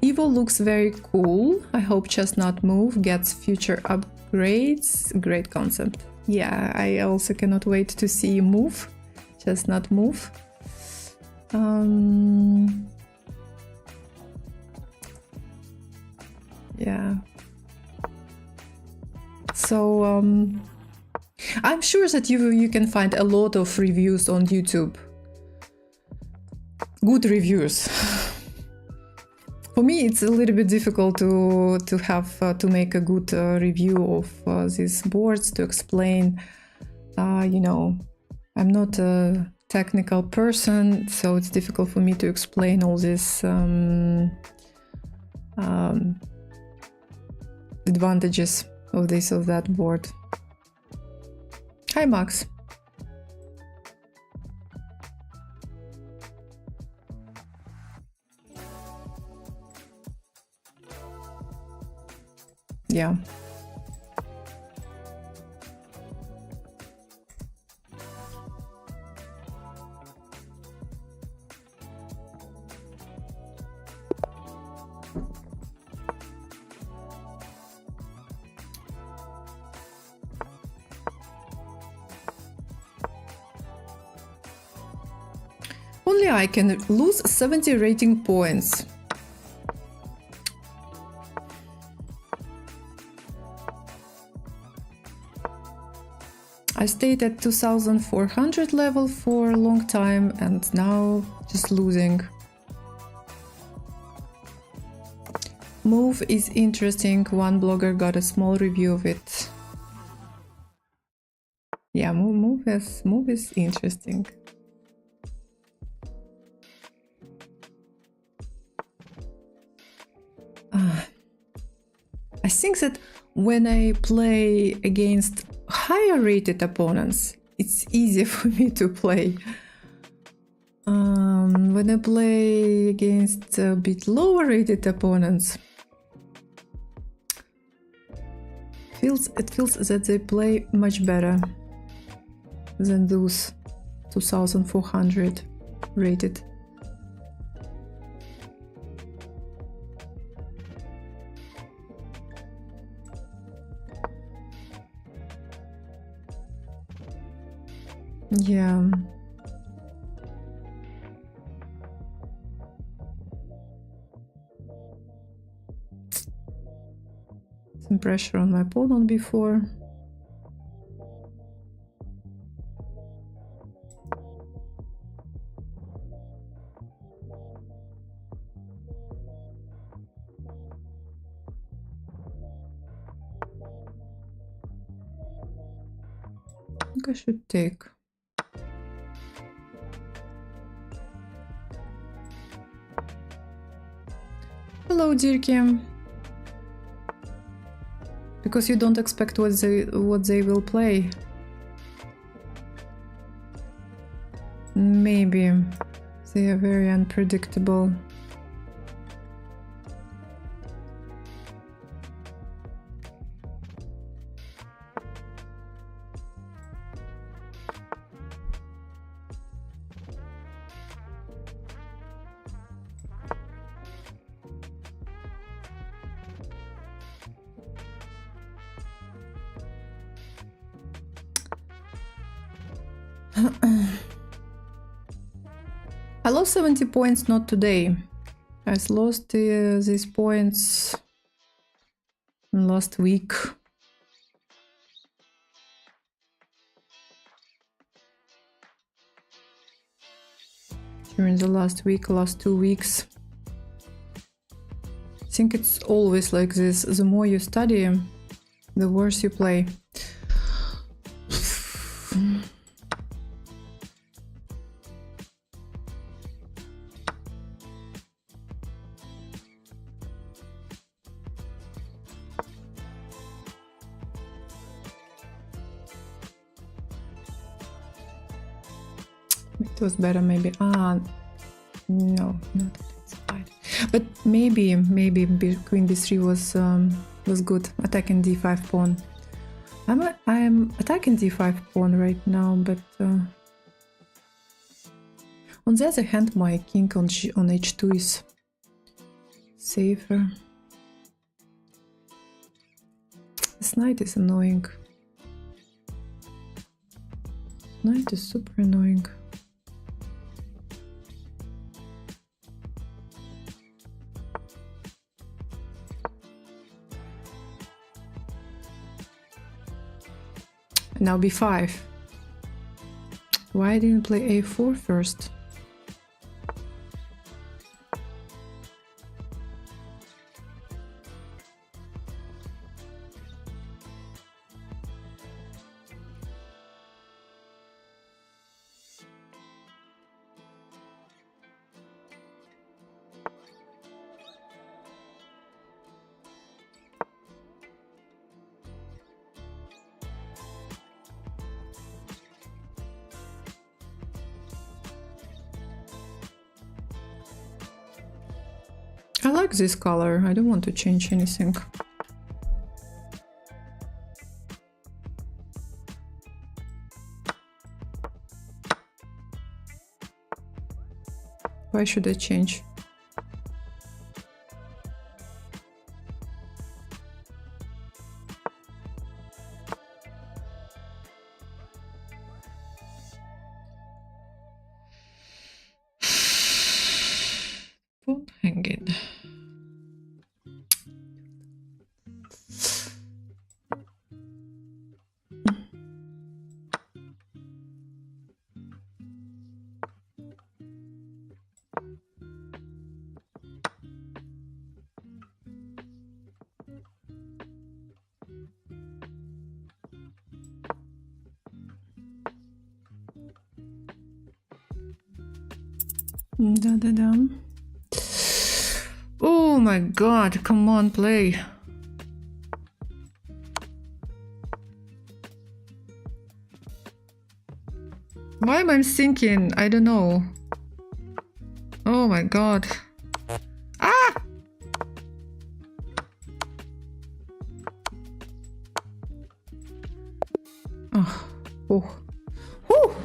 Evo looks very cool. I hope Chessnut Move gets future upgrades. Great concept. Yeah, I also cannot wait to see Move. Chessnut Move. Yeah. So I'm sure that you can find a lot of reviews on YouTube. Good reviews. For me, it's a little bit difficult to have to make a good review of these boards, to explain. You know, I'm not a technical person, so it's difficult for me to explain all these advantages of this or that board. Hi, Max. Yeah. Only I can lose 70 rating points. I stayed at 2400 level for a long time and now just losing. Move is interesting. One blogger got a small review of it. Yeah, move is interesting. I think that when I play against higher rated opponents, it's easier for me to play. When I play against a bit lower rated opponents, it feels that they play much better than those 2400 rated. Yeah. Some pressure on my opponent before. I think I should take. Hello, Dirkim. Because you don't expect what they will play. Maybe they are very unpredictable. I lost 70 points not today. I lost these points last week. During the last 2 weeks. I think it's always like this. The more you study, the worse you play. It was better maybe. No, not it's fine. But maybe queen b3 was good. Attacking d5 pawn. I'm attacking d5 pawn right now, but on the other hand, my king on h2 is safer. This knight is annoying. Knight is super annoying. Now b5. Why I didn't play a4 first? I like this color. I don't want to change anything. Why should I change? Pawn hanging. Da-da-da. Oh my god, come on, play. Why am I thinking? I don't know. Oh my god. Ah! Oh. Oh. Whew.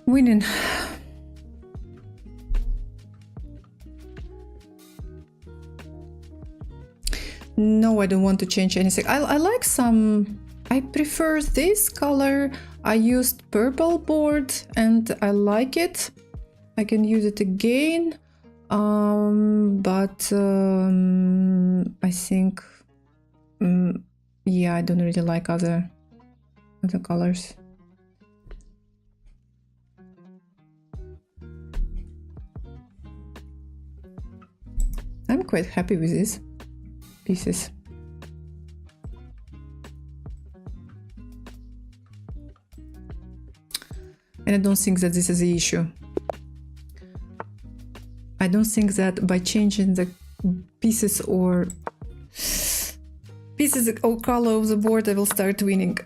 Winning. No, I don't want to change anything. I like some... I prefer this color. I used purple board and I like it. I can use it again. But I think... yeah, I don't really like other colors. I'm quite happy with these pieces. And I don't think that this is the issue. I don't think that by changing the pieces or color of the board I will start winning.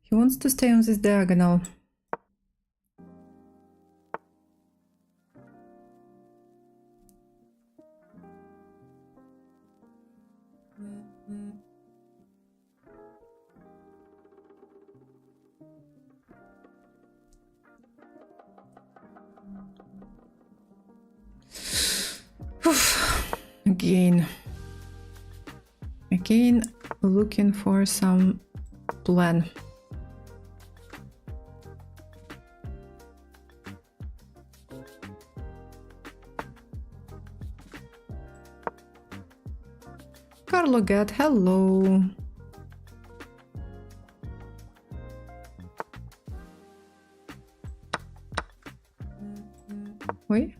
He wants to stay on this diagonal. Again, looking for some plan. Carlo Gat, hello. Wait.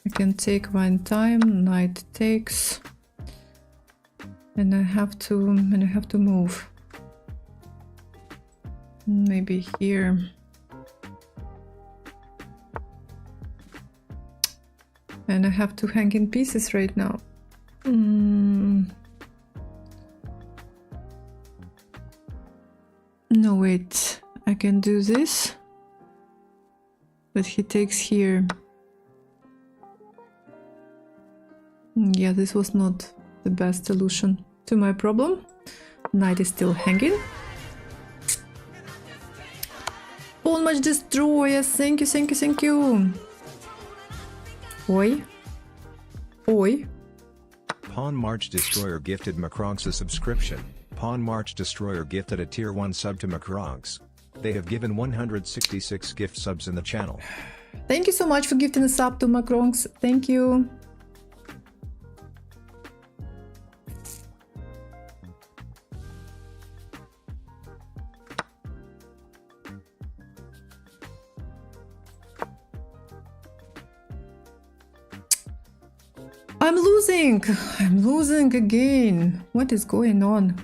I can take one time, knight takes, and I have to move. Maybe here. And I have to hang in pieces right now. No, wait. I can do this. But he takes here. Yeah, this was not the best solution to my problem. Knight is still hanging. Pawn Match Destroyer, thank you, thank you, thank you. Oi. Oi. Pawn March Destroyer gifted Macronx a subscription. Pawn March Destroyer gifted a tier 1 sub to Macronx. They have given 166 gift subs in the channel. Thank you so much for gifting a sub to Macronx. Thank you. I'm losing! I'm losing again. What is going on?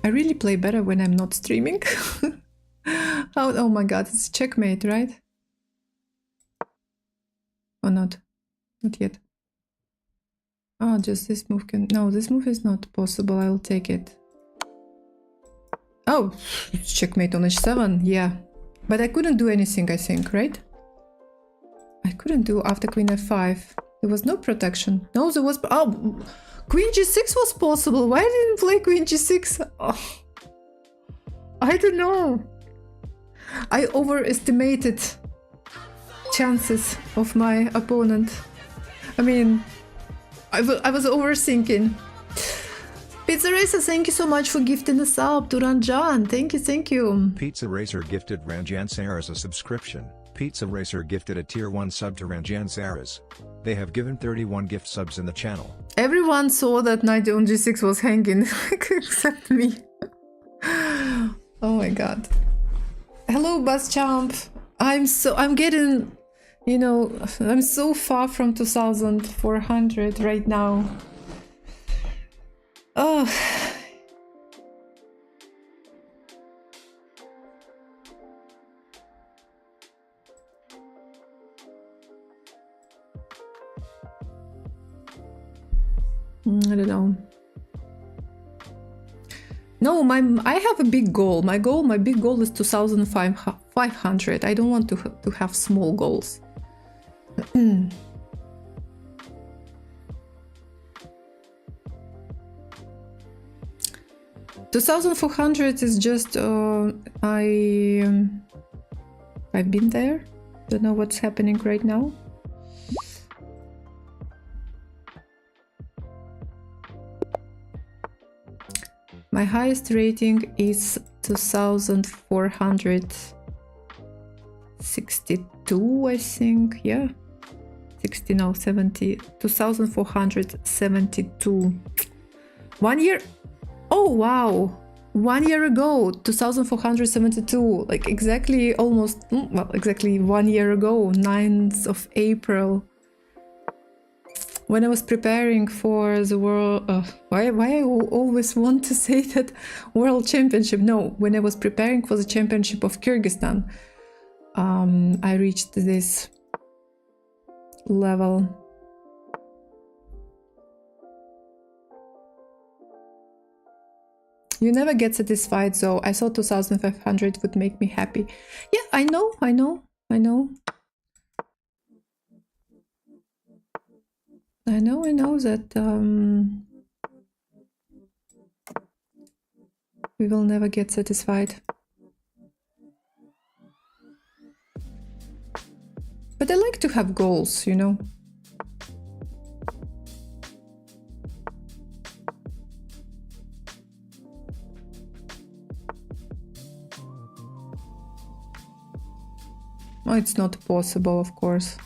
I really play better when I'm not streaming. Oh my god, it's checkmate, right? Or not? Not yet. Oh, just this move can... No, this move is not possible. I'll take it. Oh, it's checkmate on h7. Yeah. But I couldn't do anything, I think, right? I couldn't do after queen f5. There was no protection. No, there was... Oh, queen g6 was possible. Why didn't I play queen g6? Oh, I don't know. I overestimated chances of my opponent. I mean, I was overthinking. Pizza Racer, thank you so much for gifting a sub to Ranjan. Thank you, thank you. Pizza Racer gifted Ranjan Saras a subscription. Pizza Racer gifted a tier 1 sub to Ranjan Saras. They have given 31 gift subs in the channel. Everyone saw that knight on g6 was hanging, except me. Oh my god. Hello, Baschamp. I'm getting, you know, I'm so far from 2400 right now. Oh. I don't know. No, I have a big goal. My big goal is 2500. I don't want to have small goals. 2400 is just I've been there. Don't know what's happening right now. My highest rating is 2462, I think. Yeah, 60, no, 70, 2472. 1 year. Oh wow, 1 year ago, 2472, like exactly, almost, well, exactly 1 year ago, 9th of April, when I was preparing for the world, why I always want to say that world championship, no, when I was preparing for the championship of Kyrgyzstan, I reached this level. You never get satisfied, so I thought 2500 would make me happy. Yeah, I know. I know that we will never get satisfied. But I like to have goals, you know. Oh, it's not possible, of course.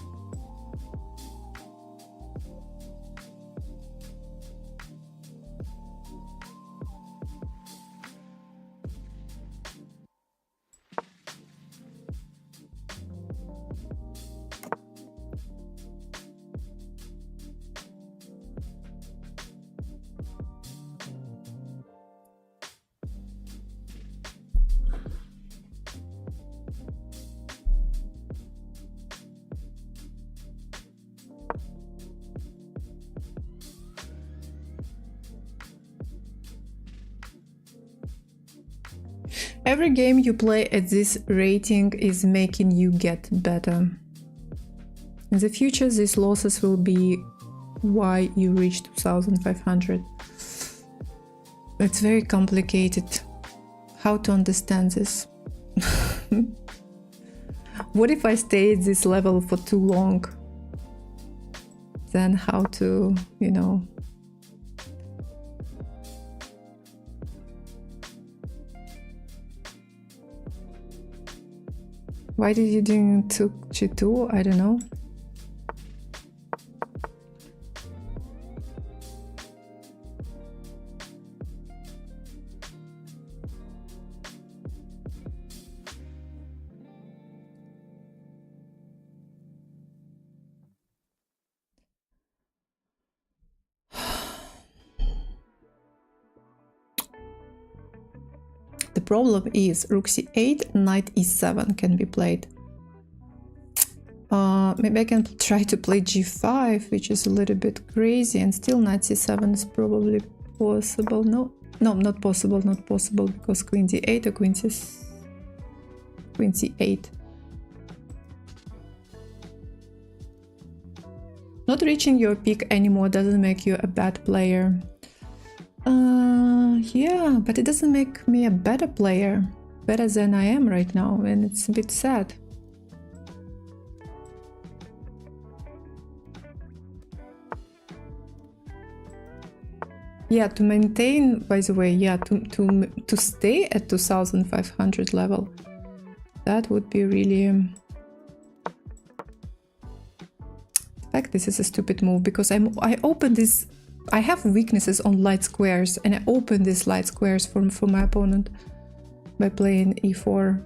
Every game you play at this rating is making you get better. In the future, these losses will be why you reach 2500. It's very complicated how to understand this. What if I stay at this level for too long? Then how to, you know... Why did you didn't took G2? I don't know. The problem is rook c8, knight e7 can be played. Maybe I can try to play g5, which is a little bit crazy, and still knight c7 is probably possible. No, not possible, because queen d8 or queen c8. Not reaching your peak anymore doesn't make you a bad player. Yeah, but it doesn't make me a better player, better than I am right now, and it's a bit sad. Yeah, to maintain, by the way, yeah, to stay at 2500 level, that would be really... In fact, this is a stupid move, because I open this... I have weaknesses on light squares, and I open these light squares for my opponent by playing e4.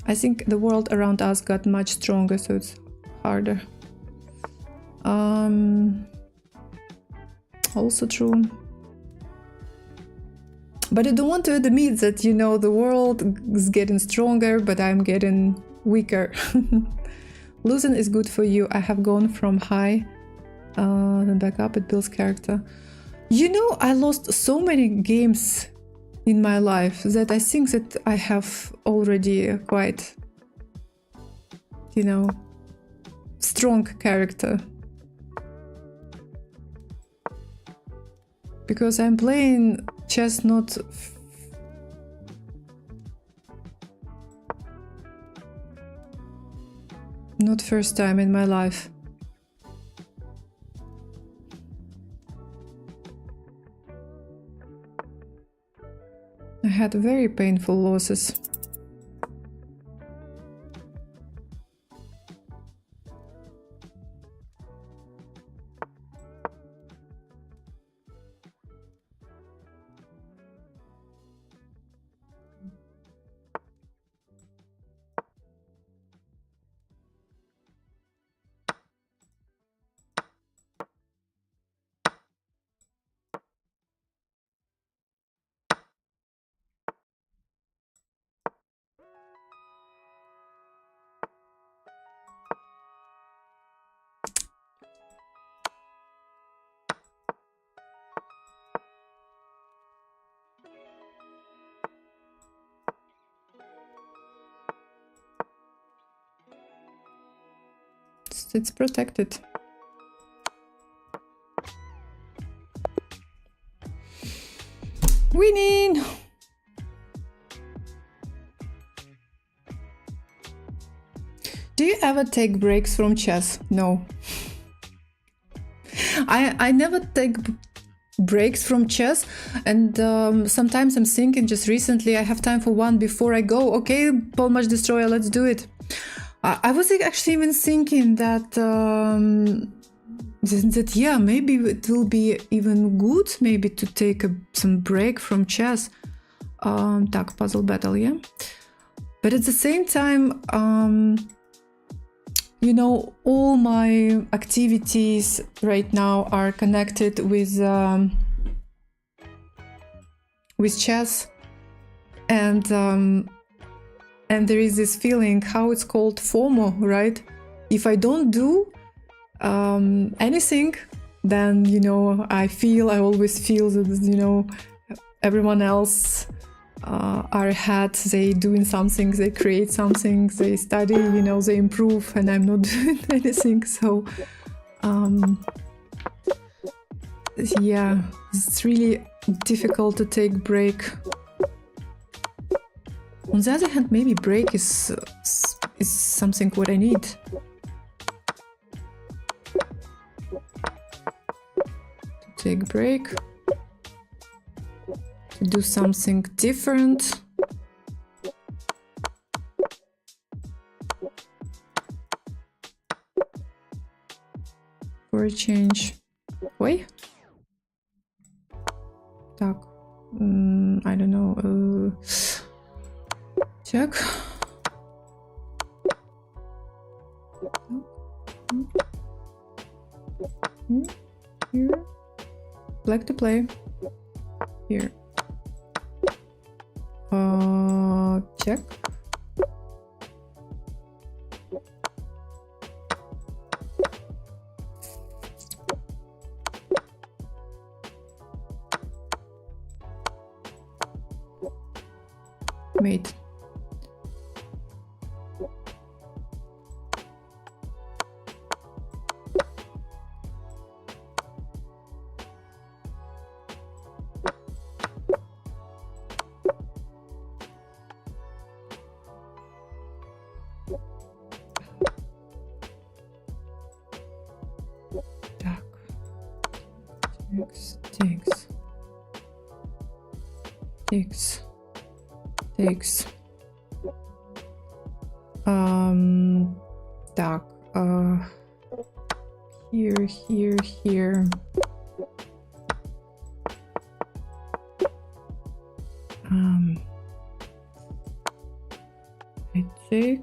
I think the world around us got much stronger, so it's harder. Also true. But I don't want to admit that, you know, the world is getting stronger, but I'm getting weaker. Losing is good for you. I have gone from high, then back up. It builds character. You know, I lost so many games in my life that I think that I have already quite, you know, strong character. Because I'm playing Chessnut not first time in my life. I had very painful losses. It's protected. Winning! Do you ever take breaks from chess? No. I never take breaks from chess, and sometimes I'm thinking, just recently I have time for one before I go. Okay, Pawn March Destroyer, let's do it. I was actually even thinking that yeah, maybe it will be even good maybe to take some break from chess. Так, puzzle battle, yeah. But at the same time, you know, all my activities right now are connected with chess, and there is this feeling, how it's called, FOMO, right? If I don't do anything, then, you know, I always feel that, you know, everyone else are ahead, they doing something, they create something, they study, you know, they improve, and I'm not doing anything. So yeah, it's really difficult to take break. On the other hand, maybe break is something what I need. To take break, to do something different. For a change. Oi? Так. I don't know. Check. like to play. Here. Check. Mate. Takes. Так, here. I take.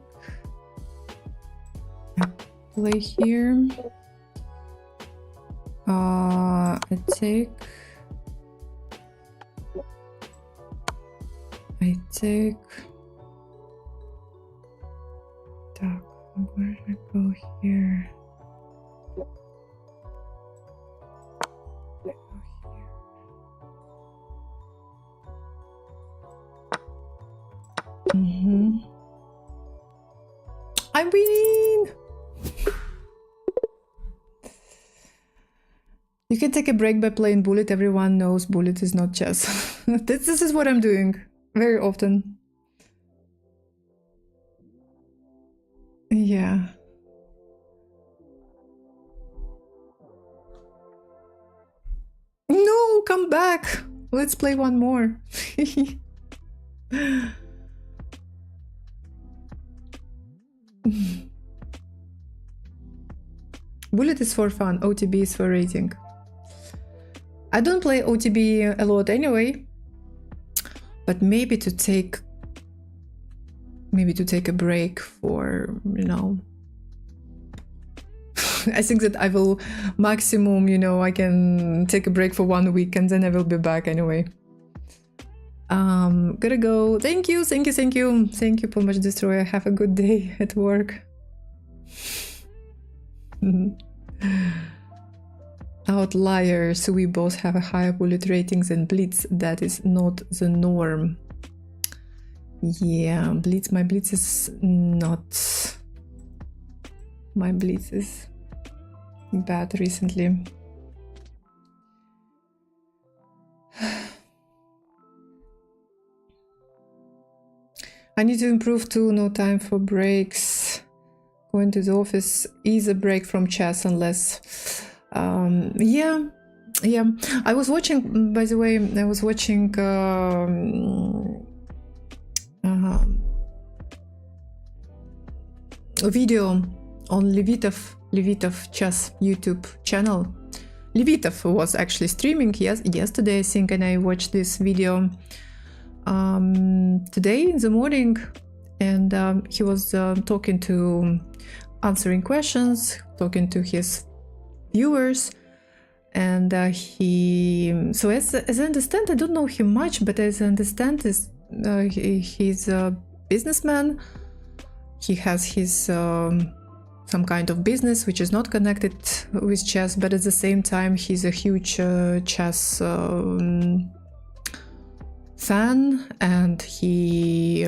I play here. I take. Так, where should I go here? I'm winning! You can take a break by playing Bullet. Everyone knows Bullet is not chess. This is what I'm doing very often. Yeah. No, come back. Let's play one more. Bullet is for fun, OTB is for rating. I don't play OTB a lot anyway, but maybe to take a break for, you know, I think that I will maximum, you know, I can take a break for 1 week and then I will be back anyway. Gotta go. Thank you, Paul Much Destroyer. Have a good day at work. Outliers. We both have a higher bullet ratings than Blitz. That is not the norm. Yeah, Blitz. My Blitz is not. My Blitz is bad recently. I need to improve too. No time for breaks. Going to the office is a break from chess unless. Yeah. I was watching. By the way, I was watching. A video on Levitov chess YouTube channel. Levitov was actually streaming yesterday, I think, and I watched this video today in the morning, and he was answering questions, talking to his viewers, and so as I understand, I don't know him much, but as I understand, he's a businessman. He has his some kind of business which is not connected with chess, but at the same time he's a huge chess fan, and he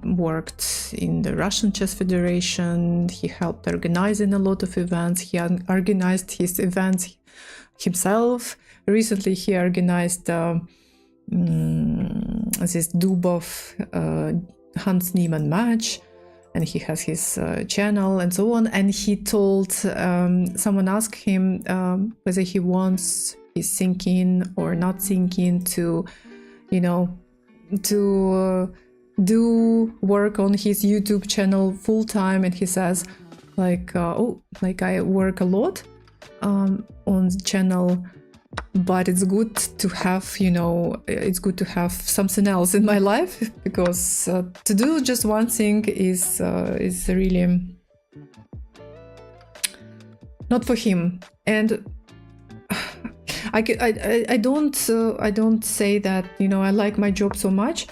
worked in the Russian Chess Federation. He helped organizing a lot of events. He organized his events himself. Recently he organized this Dubov Hans Niemann match, and he has his channel and so on. And he told, someone asked him whether he wants, he's thinking or not thinking to, you know, to do work on his YouTube channel full time. And he says, like, I work a lot on the channel, but it's good to have, you know, it's good to have something else in my life, because to do just one thing is really not for him. And I don't say that, you know, I like my job so much,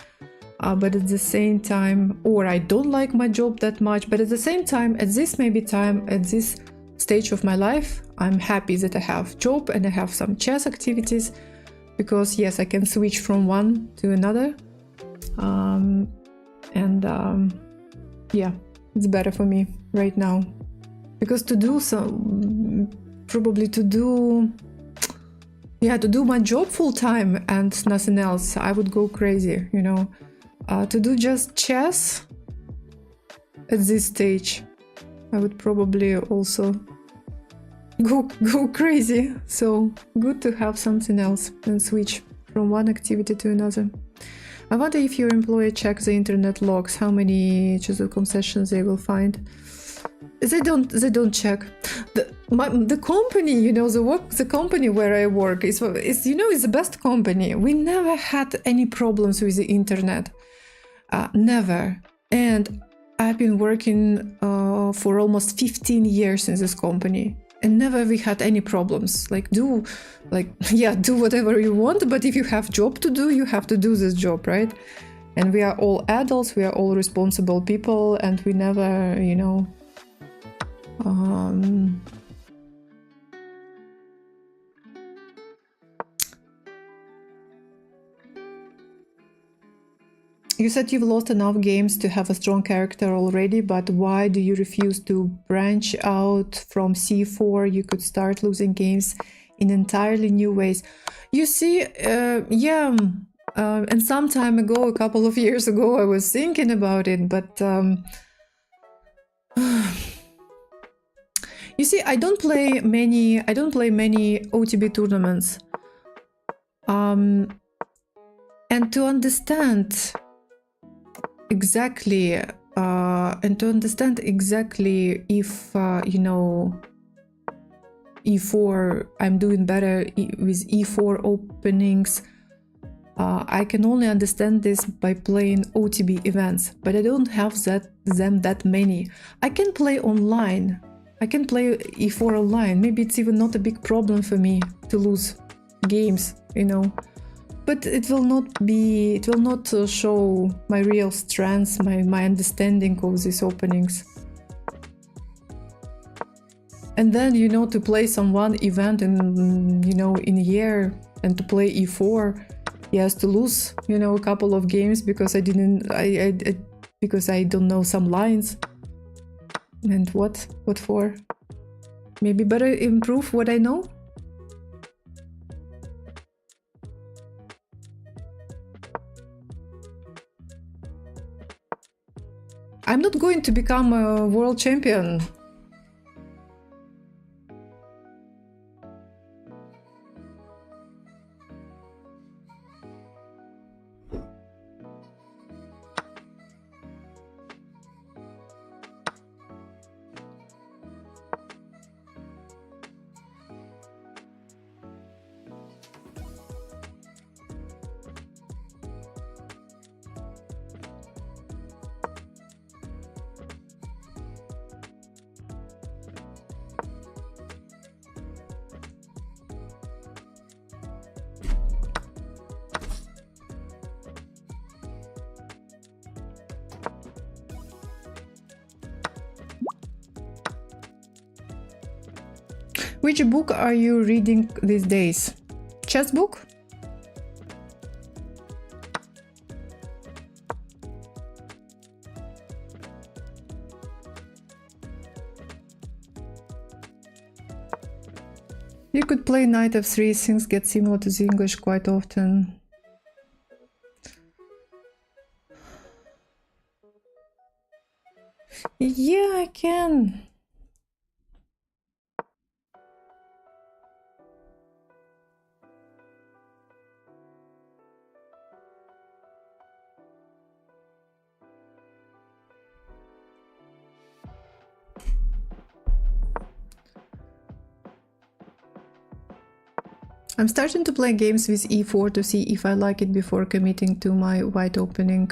but at the same time, or I don't like my job that much, but at the same time, at this stage of my life, I'm happy that I have job and I have some chess activities, because yes, I can switch from one to another, yeah, it's better for me right now, because to do my job full time and nothing else, I would go crazy, you know. To do just chess at this stage, I would probably also go crazy. So good to have something else and switch from one activity to another. I wonder if your employer checks the internet logs, how many chess.com sessions they will find. They don't check. The company, you know, the company where I work is you know, is the best company. We never had any problems with the internet, never. And I've been working for almost 15 years in this company, and never we had any problems. Do whatever you want, but if you have job to do, you have to do this job, right? And we are all adults, we are all responsible people, and we never, you know, you said you've lost enough games to have a strong character already, but why do you refuse to branch out from c4? You could start losing games in entirely new ways. You see, and some time ago, a couple of years ago, I was thinking about it, but you see, I don't play many OTB tournaments, and to understand exactly if you know, e4, I'm doing better with e4 openings. I can only understand this by playing OTB events, but I don't have that many. I can play online. I can play e4 online. Maybe it's even not a big problem for me to lose games, you know. But it will not show my real strengths, my understanding of these openings. And then, you know, to play some one event in, you know, in a year, and to play e4, yes, to lose, you know, a couple of games because because I don't know some lines. And what for? Maybe better improve what I know? I'm not going to become a world champion. Which book are you reading these days? Chess book? You could play knight f3, things get similar to the English quite often. Yeah, I can. I'm starting to play games with e4 to see if I like it before committing to my white opening.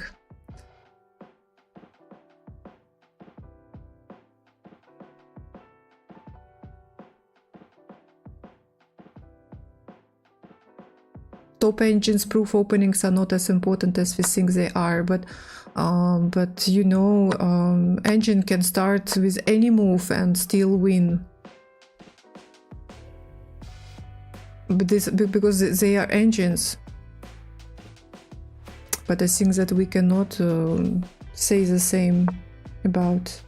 top engines, proof openings are not as important as we think they are, but you know, engine can start with any move and still win. But this because they are engines. But I think that we cannot say the same about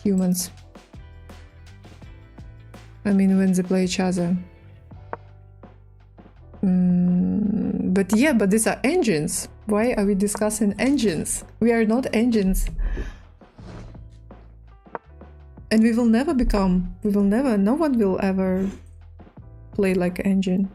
humans. I mean, when they play each other. But yeah, but these are engines. Why are we discussing engines? We are not engines. And we will never become, no one will ever play like engine.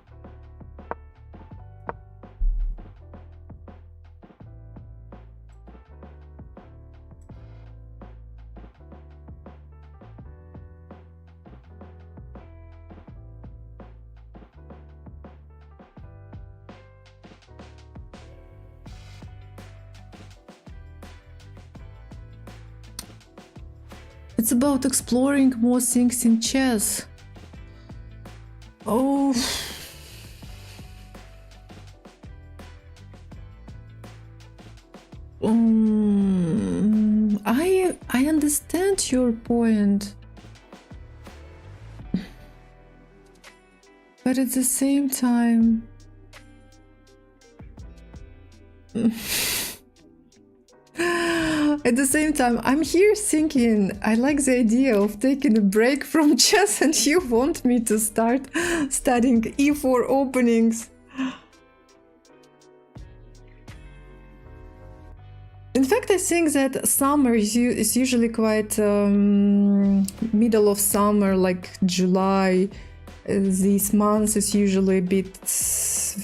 It's about exploring more things in chess. Oh. I understand your point. But at the same time... At the same time, I'm here thinking, I like the idea of taking a break from chess, and you want me to start studying e4 openings. In fact, I think that summer is usually quite middle of summer, like July. These months is usually a bit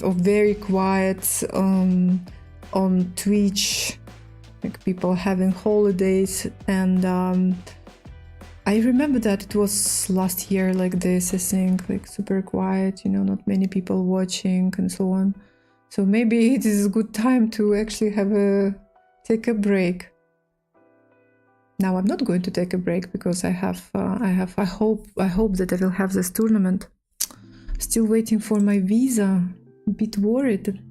of very quiet on Twitch. Like people having holidays, and I remember that it was last year like this, I think, like super quiet, you know, not many people watching and so on. So maybe it is a good time to actually take a break. Now I'm not going to take a break because I hope that I will have this tournament. Still waiting for my visa, a bit worried.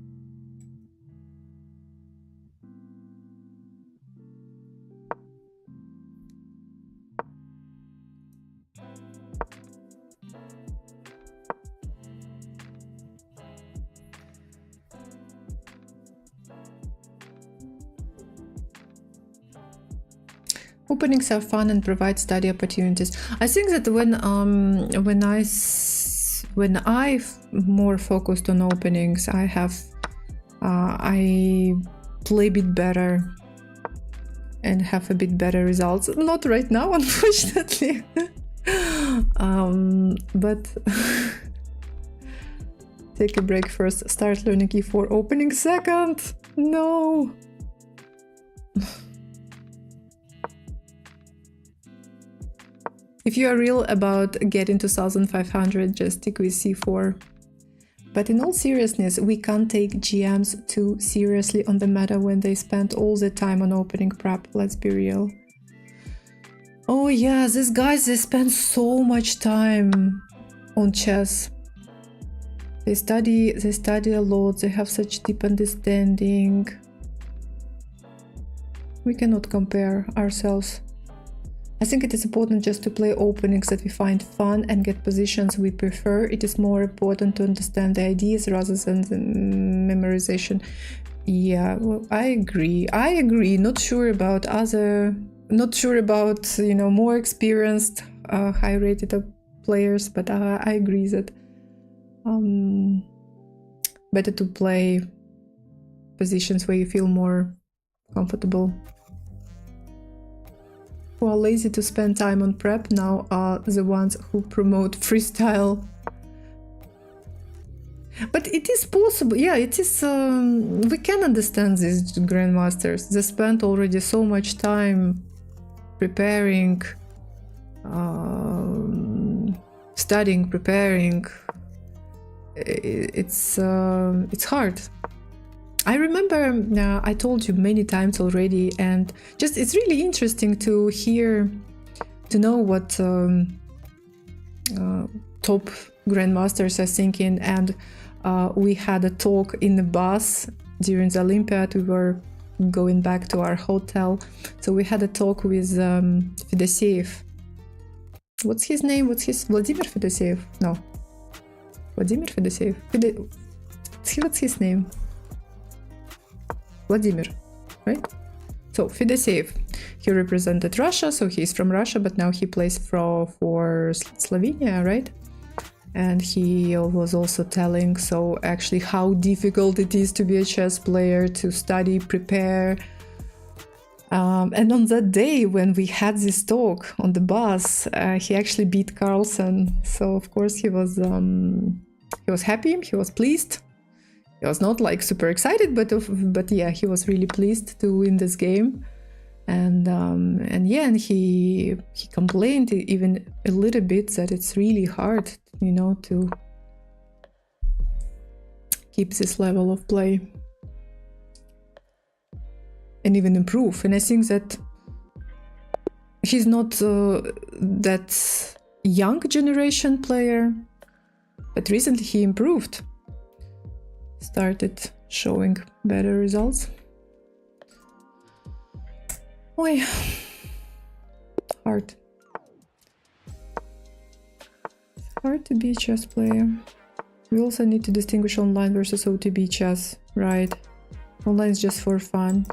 Openings are fun and provide study opportunities. I think that when I more focused on openings, I play a bit better and have a bit better results. Not right now, unfortunately. But take a break first. Start learning e4 opening second. No. If you are real about getting to 1500, just stick with c4. But in all seriousness, we can't take GMs too seriously on the meta when they spend all the time on opening prep, let's be real. Oh yeah, these guys, they spend so much time on chess. They study a lot, they have such deep understanding. We cannot compare ourselves. I think it is important just to play openings that we find fun and get positions we prefer. It is more important to understand the ideas rather than the memorization. Yeah, well, I agree. Not sure about you know, more experienced, high-rated players, but I agree that better to play positions where you feel more comfortable. Who are lazy to spend time on prep now are the ones who promote freestyle. But it is possible, yeah, it is, we can understand these grandmasters. They spent already so much time preparing, studying, preparing. It's hard. I remember, I told you many times already, and just it's really interesting to hear to know what top grandmasters are thinking. And we had a talk in the bus during the Olympiad. We were going back to our hotel, so we had a talk with Fedoseev. What's his name? Vladimir Fedoseev? No, Vladimir Fedoseev. What's his name? Vladimir, right? So Fedoseev, he represented Russia, so he's from Russia, but now he plays for Slovenia, right? And he was also telling so actually how difficult it is to be a chess player, to study, prepare. And on that day when we had this talk on the bus, he actually beat Carlsen. So of course he was happy, he was pleased. He was not like super excited, but yeah, he was really pleased to win this game. And yeah, and he complained even a little bit that it's really hard, you know, to keep this level of play and even improve. And I think that he's not that young generation player, but recently he improved, started showing better results. Boy, hard. It's hard to be a chess player. We also need to distinguish online versus OTB chess, right? Online is just for fun.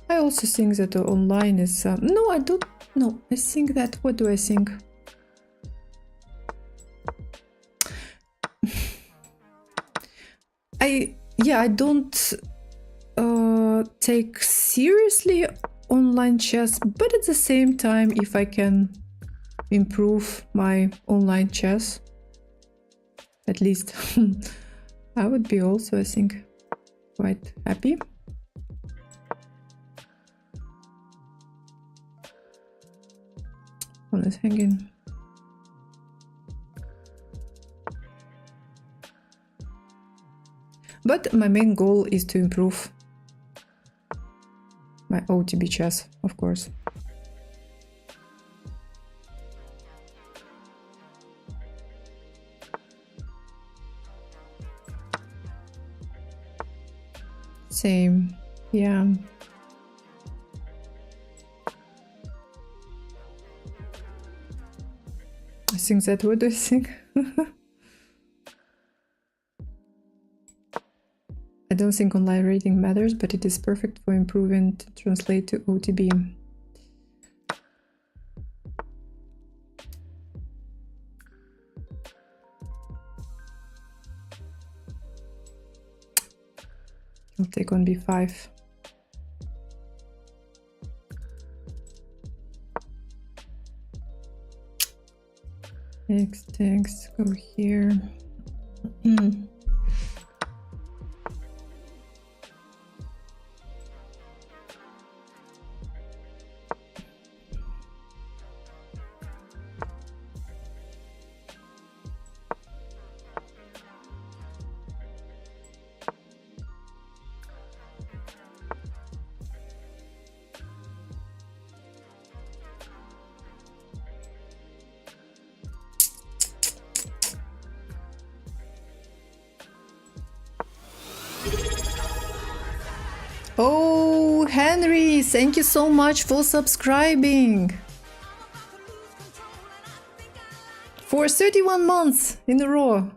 I also think that online is... no, I don't... No, I think that... What do I think? I don't take seriously online chess, but at the same time, if I can improve my online chess, at least, I would be also, I think, quite happy. One is hanging. But my main goal is to improve my OTB chess, of course. Same, yeah. I think that what do I think? I don't think online rating matters, but it is perfect for improving to translate to OTB. I'll take on b5. Next, go here. Oh, Henry, thank you so much for subscribing. For 31 months in a row.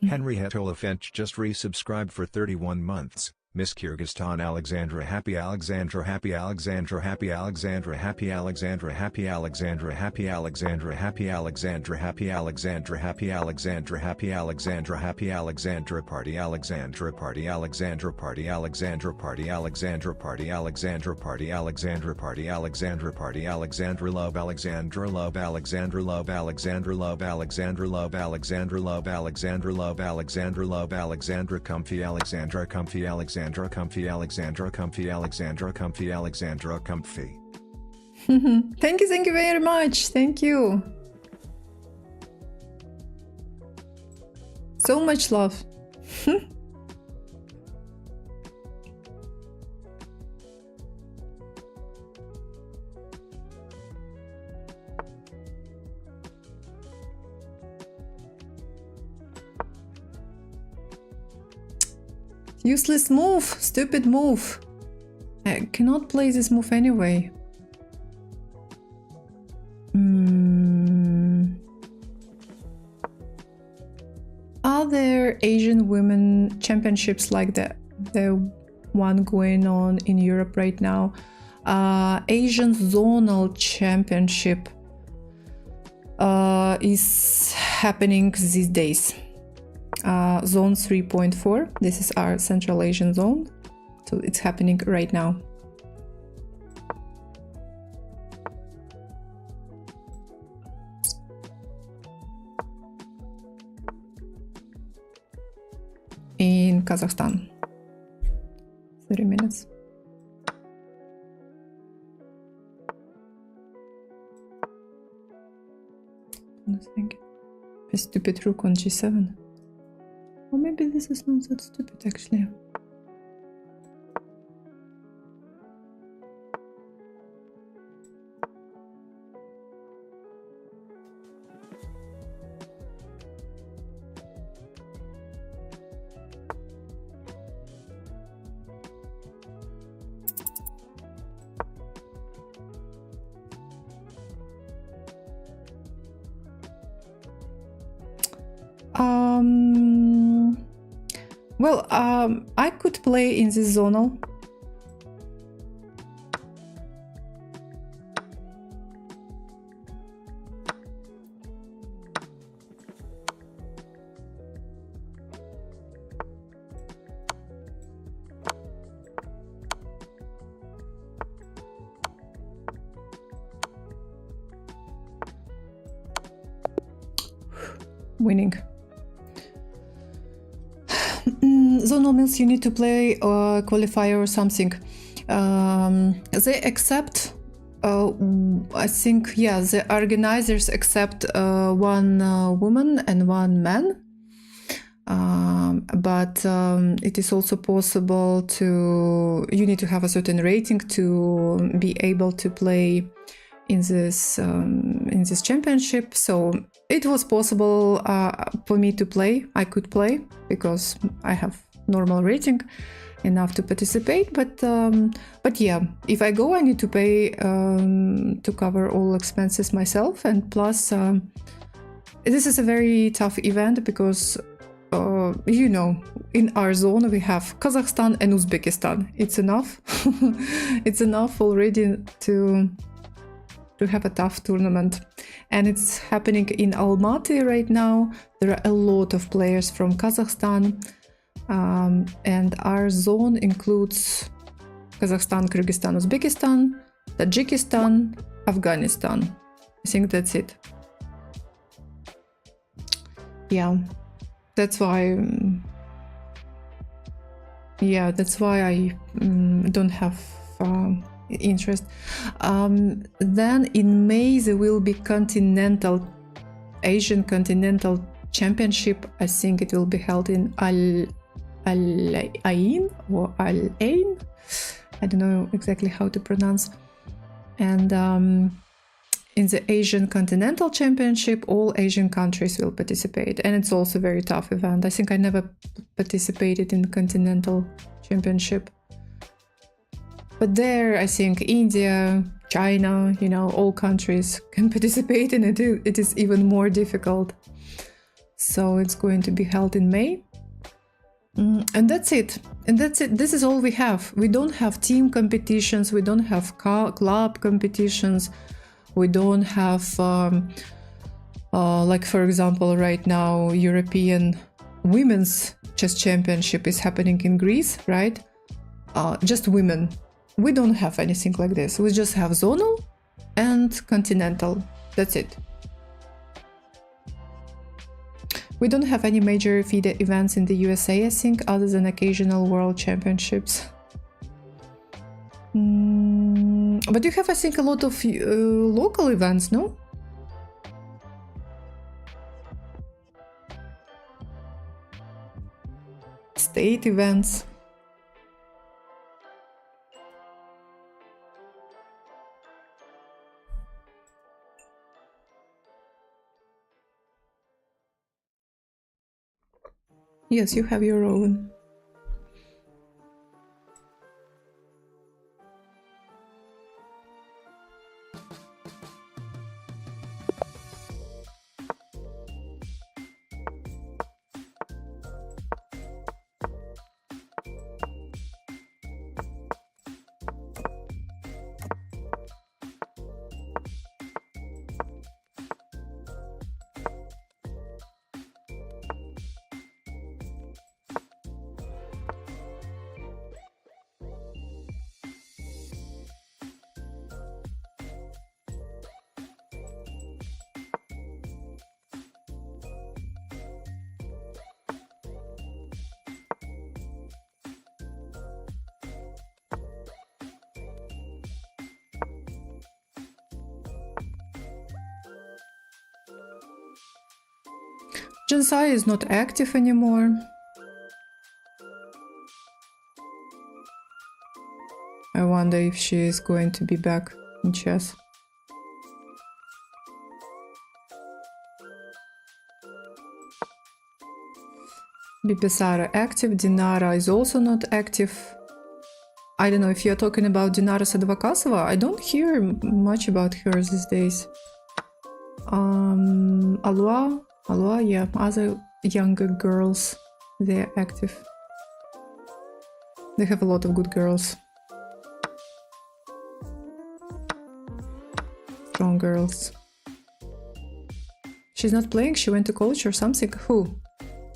Henriette Olafench just resubscribed for 31 months. Miss Kyrgyzstan Alexandra Happy Alexandra Happy Alexandra Happy Alexandra Happy Alexandra Happy Alexandra Happy Alexandra Happy Alexandra Happy Alexandra Happy Alexandra Happy Alexandra Happy Alexandra Party Alexandra Party Alexandra Party Alexandra Party Alexandra Party Alexandra Party Alexandra Party Alexandra Party Alexandra Love Alexandra Love Alexandra Love Alexandra Love Alexandra Love Alexandra Love Alexandra Love Alexandra Love Alexandra Comfy Alexandra Comfy Alexandra Comfy Alexandra Comfy Alexandra Comfy Alexandra Comfy. Thank you very much. Thank you. So much love. Useless move! Stupid move! I cannot play this move anyway. Are there Asian women championships like the one going on in Europe right now? Asian Zonal Championship is happening these days. Zone 3.4, this is our Central Asian zone, so it's happening right now. In Kazakhstan. 30 minutes. Nothing. A stupid rook on g7. Or maybe this is not that stupid actually. Well, I could play in this zonal. Winning. Zonal means you need to play a qualifier or something. They accept, I think, yeah, the organizers accept one woman and one man. But it is also possible to, you need to have a certain rating to be able to play in this championship. So it was possible for me to play. I could play because I have normal rating enough to participate. But yeah, if I go, I need to pay to cover all expenses myself. And plus, this is a very tough event because you know, in our zone we have Kazakhstan and Uzbekistan. It's enough. It's enough already to have a tough tournament. And it's happening in Almaty right now. There are a lot of players from Kazakhstan, and our zone includes Kazakhstan, Kyrgyzstan, Uzbekistan, Tajikistan, Afghanistan. I think that's it. Yeah, that's why. Yeah, that's why I don't have interest. Then in May there will be Asian Continental Championship. I think it will be held in Al Ain or Al Ain. I don't know exactly how to pronounce. And in the Asian Continental Championship, all Asian countries will participate, and it's also a very tough event. I think I never participated in the Continental Championship. But there, I think India, China, you know, all countries can participate in it. It is even more difficult. So it's going to be held in May. And that's it. And that's it. This is all we have. We don't have team competitions. We don't have club competitions. We don't have, like, for example, right now, European Women's Chess Championship is happening in Greece, right? Just women. We don't have anything like this. We just have zonal and continental. That's it. We don't have any major FIDE events in the USA, I think, other than occasional world championships. But you have, I think, a lot of local events, no? State events. Yes, you have your own. Jinsai is not active anymore. I wonder if she is going to be back in chess. Bipesara active, Dinara is also not active. I don't know if you're talking about Dinara Sadvakasova. I don't hear much about her these days. Alua, yeah, other younger girls, they're active. They have a lot of good girls. Strong girls. She's not playing, she went to college or something. Who?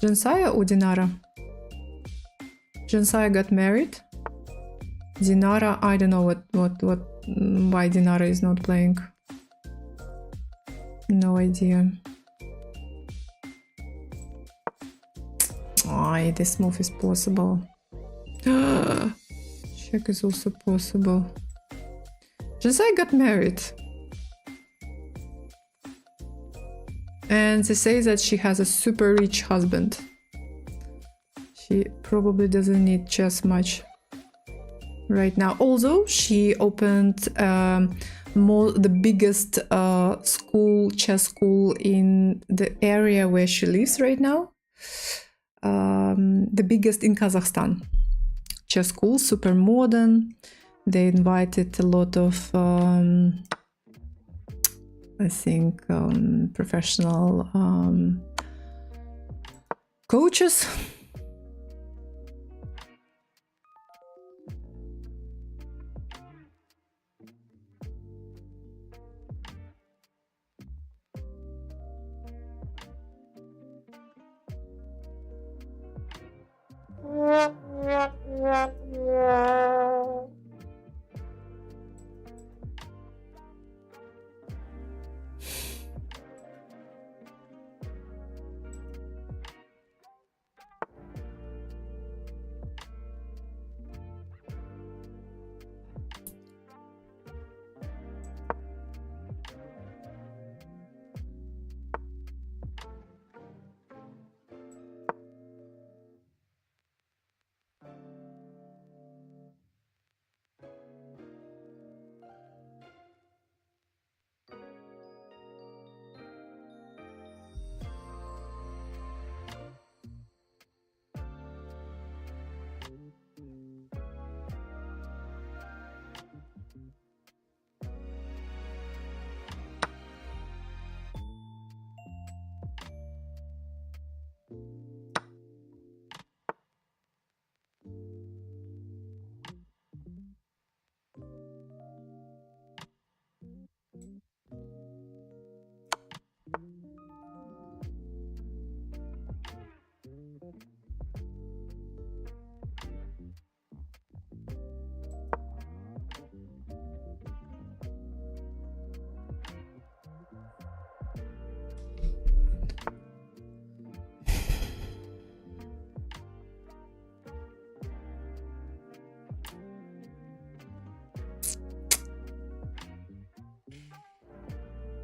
Jinsaya or Dinara? Jinsaya got married. Dinara, I don't know why Dinara is not playing. No idea. Aye, this move is possible. Check is also possible. Jinsaya got married. And they say that she has a super rich husband. She probably doesn't need chess much right now. Although she opened the biggest chess school in the area where she lives right now. The biggest in Kazakhstan. Chess school, super modern. They invited a lot of I think professional coaches.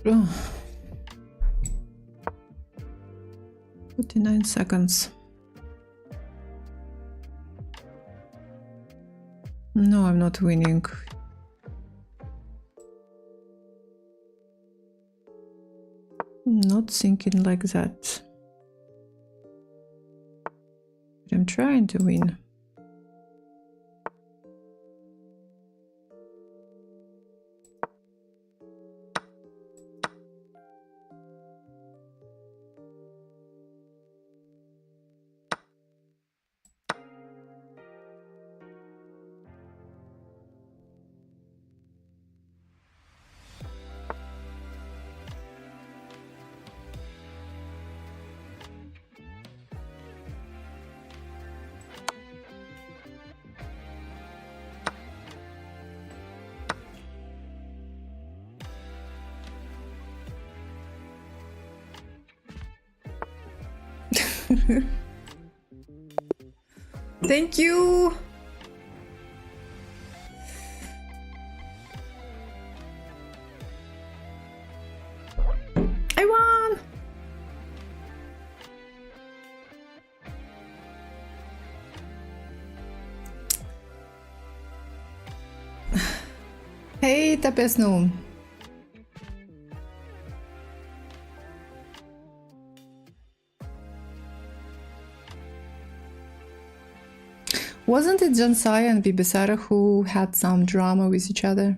Oh. 49 seconds. No, I'm not winning. Not thinking like that. But I'm trying to win. Thank you. I won. Hey, Tapesnu. Wasn't it Jansai and Bibisara who had some drama with each other?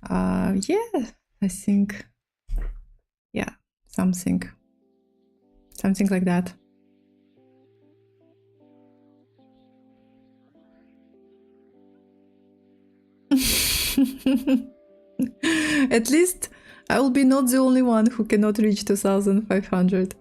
Yeah, I think. Yeah, something like that. At least I will be not the only one who cannot reach 2500.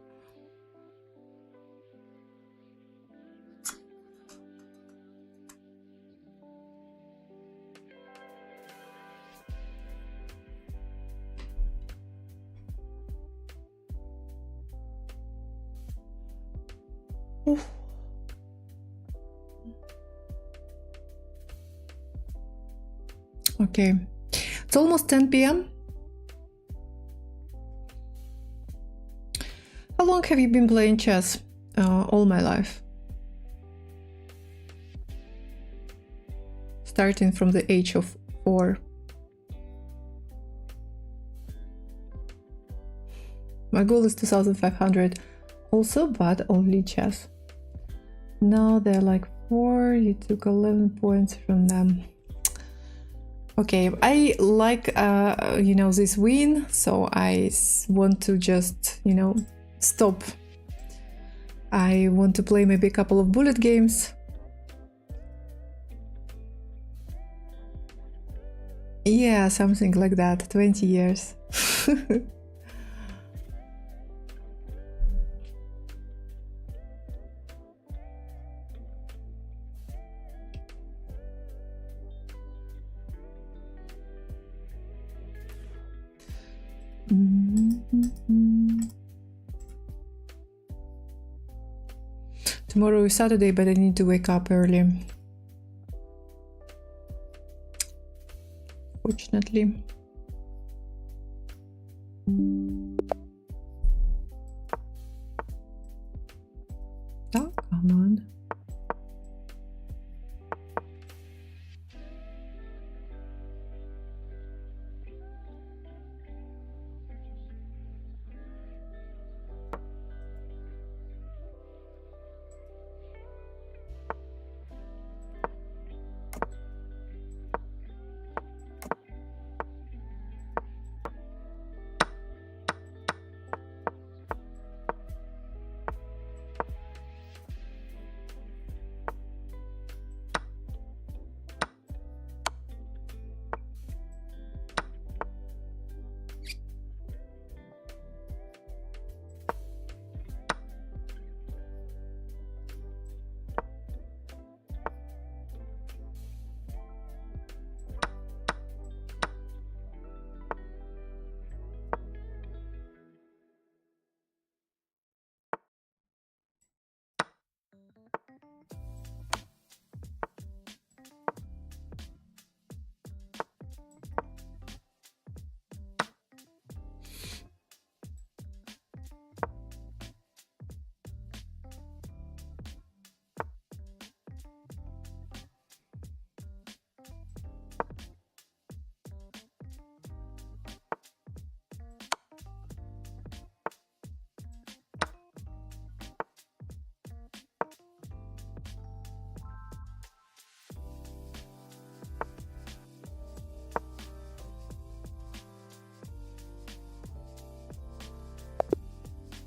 Oof. Okay, it's almost 10 p.m. How long have you been playing chess? All my life. Starting from the age of 4. My goal is 2500 also, but only chess. Now they're like 4, you took 11 points from them. Okay, I like, this win, so I want to just, stop. I want to play maybe a couple of bullet games. Yeah, something like that, 20 years. Tomorrow is Saturday, but I need to wake up early. Fortunately. Oh, come on.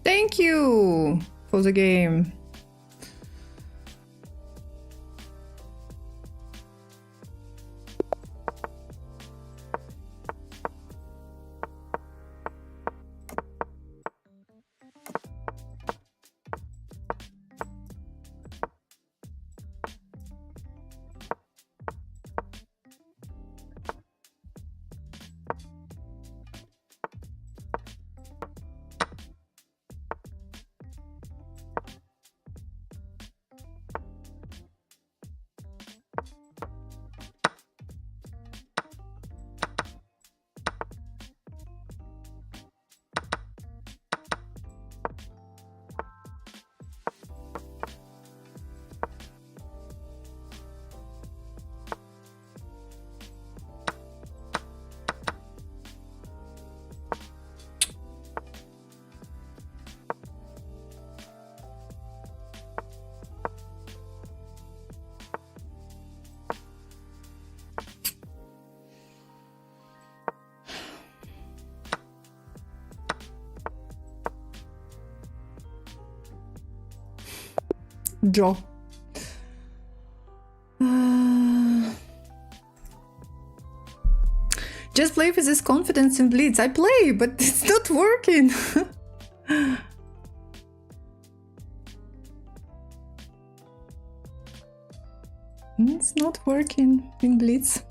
Thank you for the game. draw. Just play with this confidence in Blitz. I play, but it's not working. It's not working in Blitz.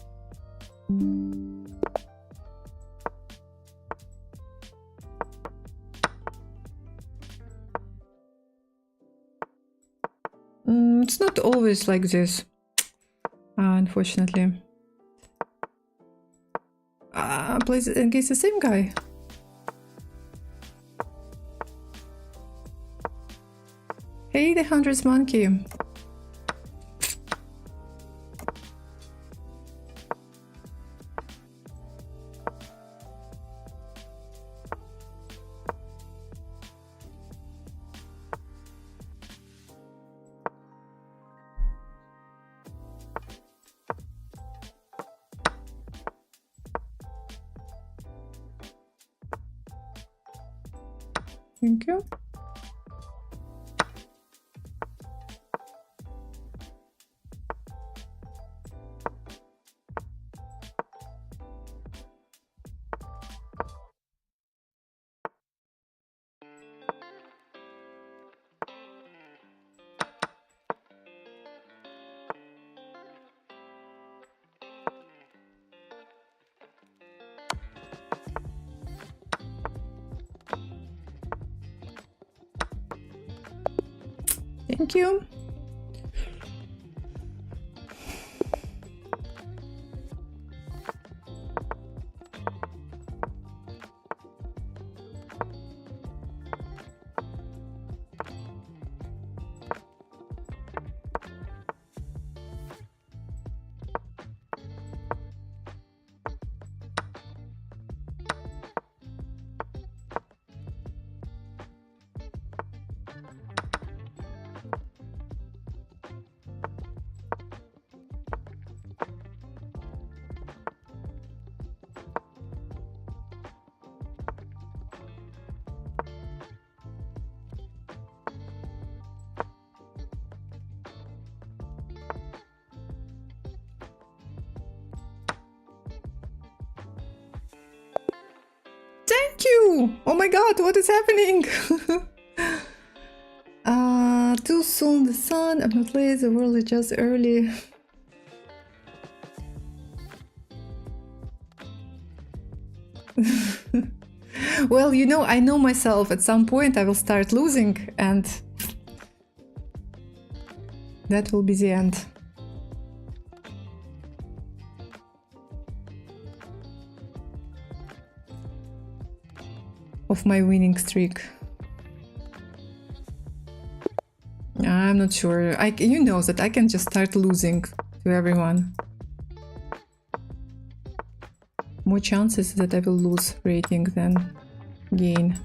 It's not always like this, unfortunately. Plays against the same guy. Hey, the hundreds monkey. Thank you. Thank you. Thank you! Oh my god, what is happening? Too soon, the sun. I'm not late, the world is just early. Well, you know, I know myself. At some point I will start losing, and that will be the end. Of my winning streak. I'm not sure. You know that I can just start losing to everyone. More chances that I will lose rating than gain.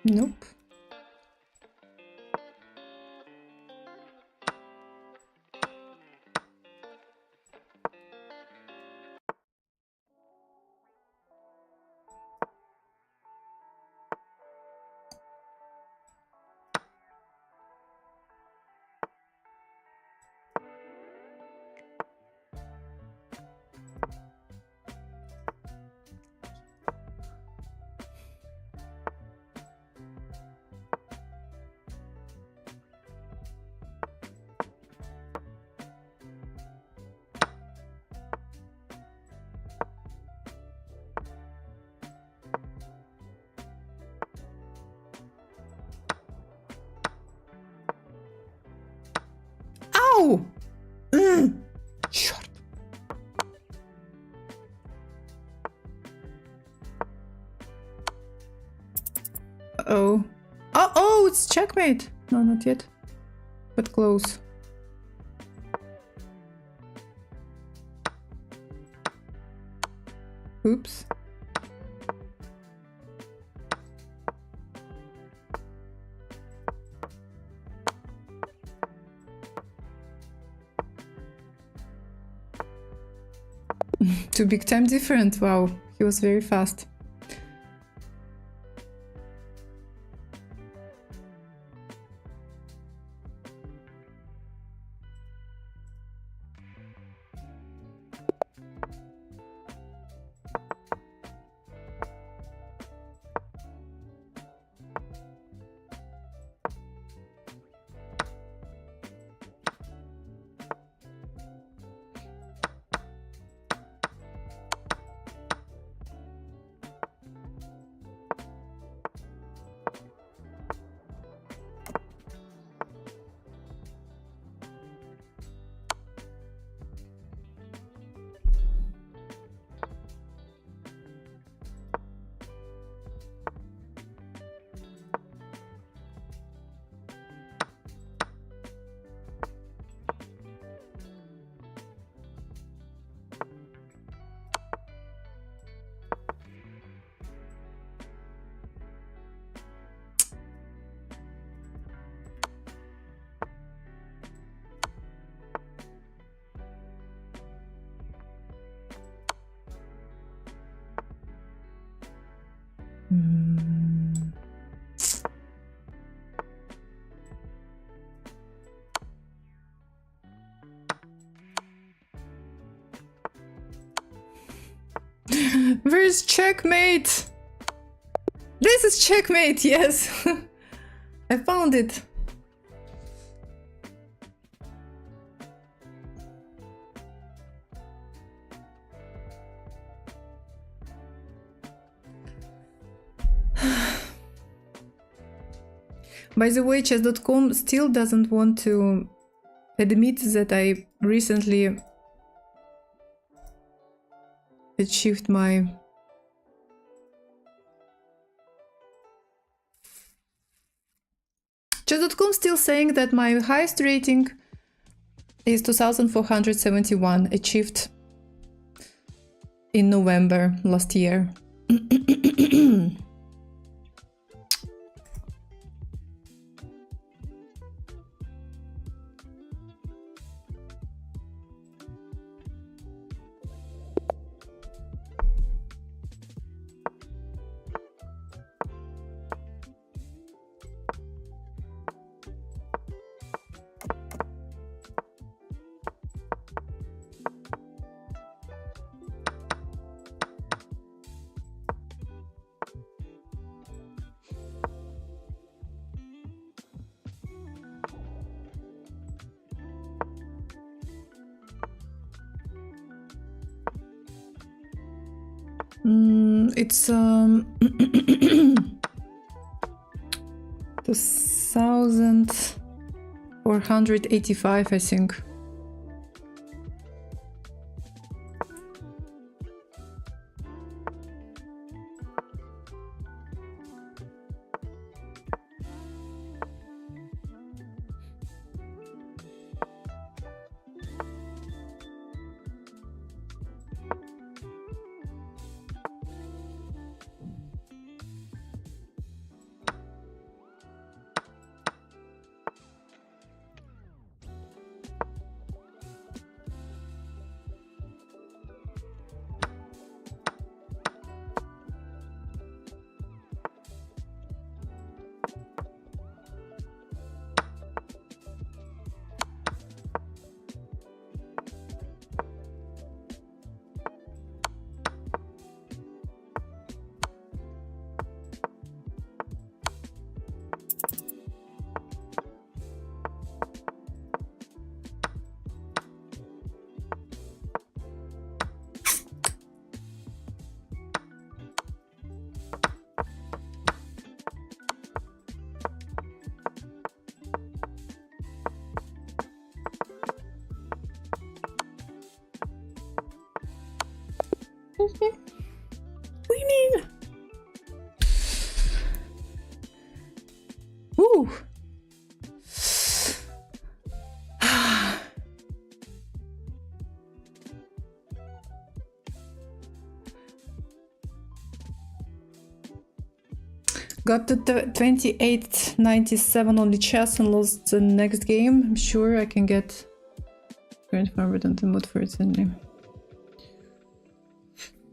Nope. Ow! Черт. Uh-oh. Oh, it's checkmate. No, not yet. But close. Oops. Two big time different. Wow, he was very fast. Where's checkmate? This is checkmate, yes. I found it. By the way, chess.com still doesn't want to admit that I recently achieved my chess.com still saying that my highest rating is 2471, achieved in November last year. It's 2485, I think. Winning! Woo! Got to 2897 on the chess and lost the next game. I'm sure I can get current forward on the mood for it anyway.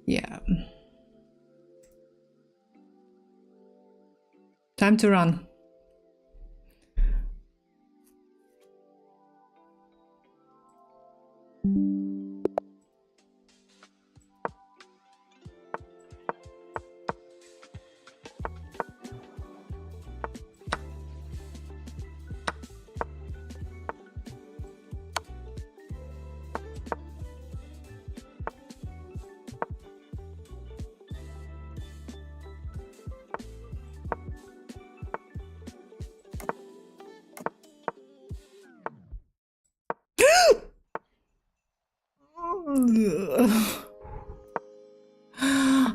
Yeah. Time to run.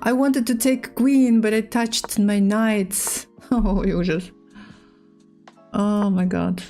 I wanted to take queen, but I touched my knights. Oh, ужас. Oh my god.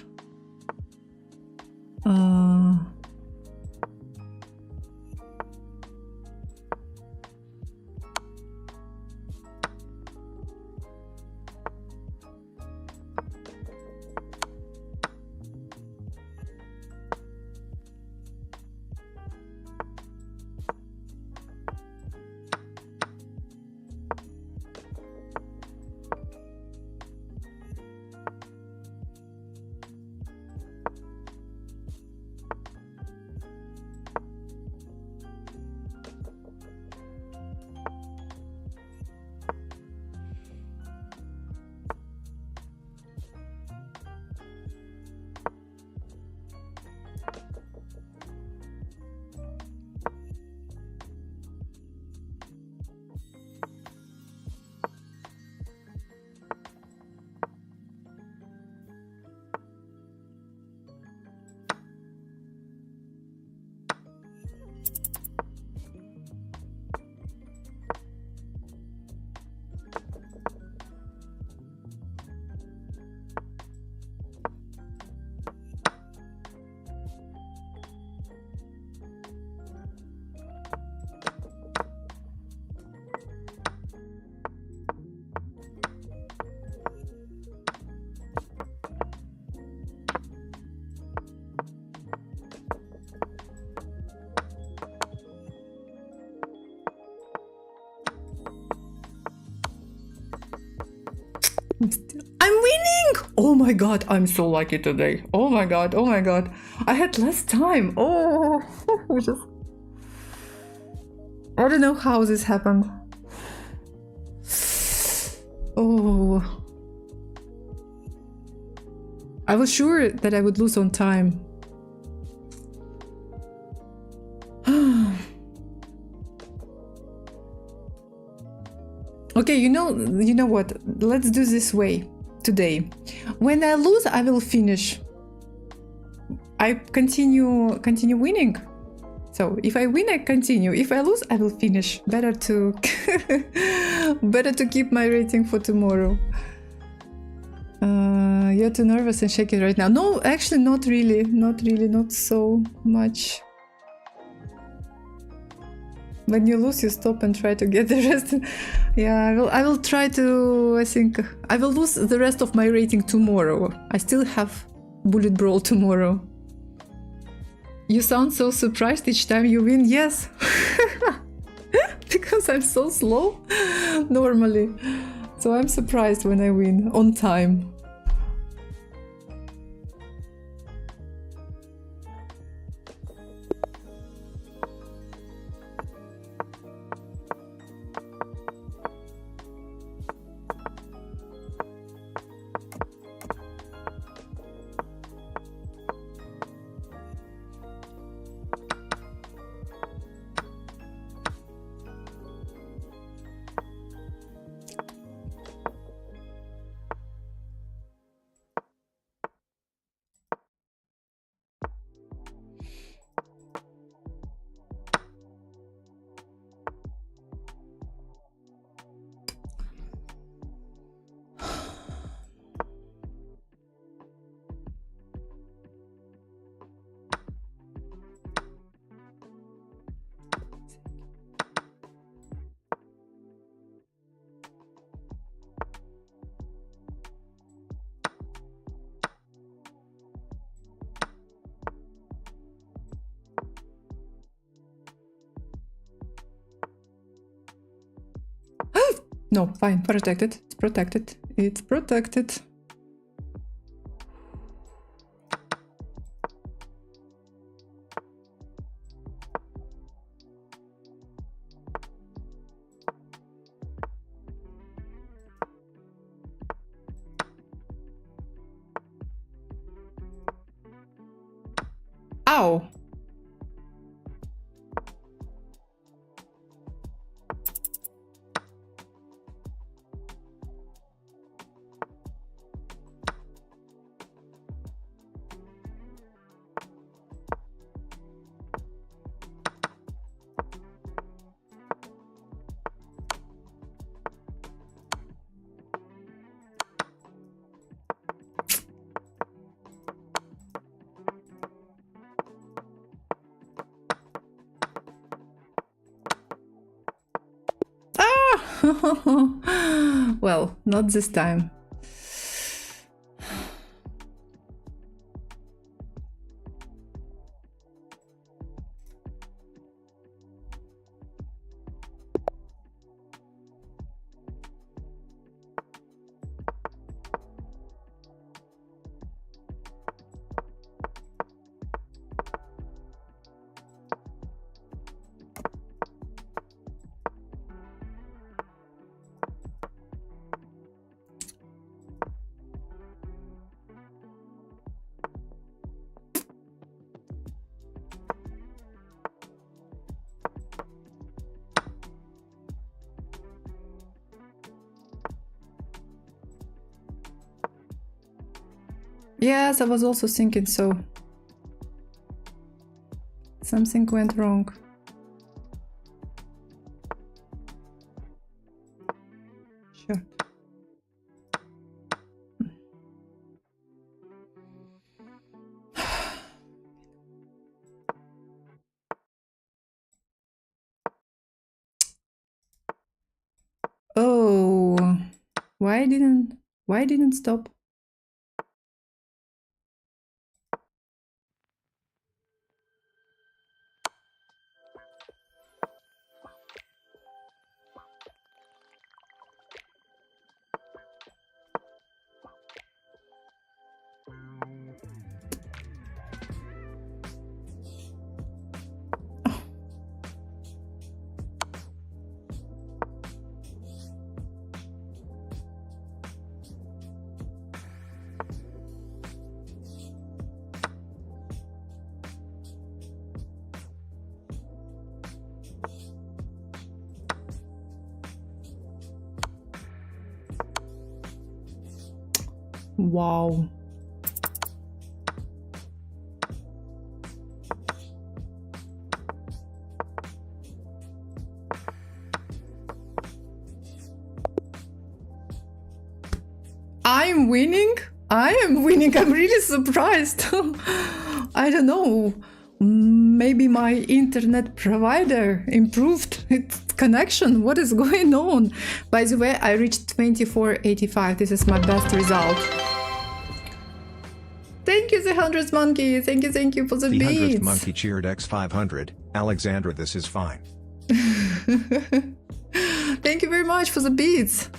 I'm winning! Oh my god, I'm so lucky today. Oh my god, oh my god. I had less time. Oh, I don't know how this happened. Oh. I was sure that I would lose on time. Okay, you know what? Let's do this way today. When I lose, I will finish. I continue winning. So if I win, I continue. If I lose, I will finish. Better to better to keep my rating for tomorrow. You're too nervous and shaking right now. No, actually, not really. Not really. Not so much. When you lose, you stop and try to get the rest. Yeah, I will try to. I think I will lose the rest of my rating tomorrow. I still have Bullet Brawl tomorrow. You sound so surprised each time you win. Yes, because I'm so slow normally. So I'm surprised when I win on time. No, fine, protected. It's protected. It's protected. Ow! Well, not this time. Yes, I was also thinking so. Something went wrong. Sure. Oh, why didn't stop? Wow. I'm winning? I am winning. I'm really surprised. I don't know. Maybe my internet provider improved its connection. What is going on? By the way, I reached 2485. This is my best result. Thank you, the 100th monkey. Thank you for the beats. The 100th monkey cheered X500. Alexandra, this is fine. Thank you very much for the beats.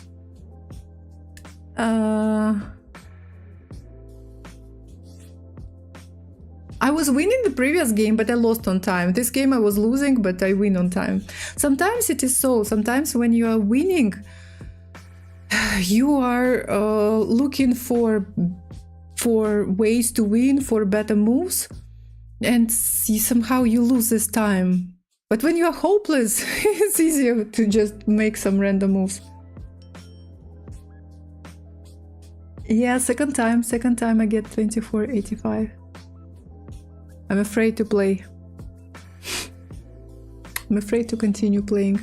I was winning the previous game, but I lost on time. This game I was losing, but I win on time. Sometimes it is so. Sometimes when you are winning, you are looking for ways to win, for better moves, and somehow you lose this time. But when you are hopeless, it's easier to just make some random moves. Yeah, second time I get 2485. I'm afraid to play. I'm afraid to continue playing.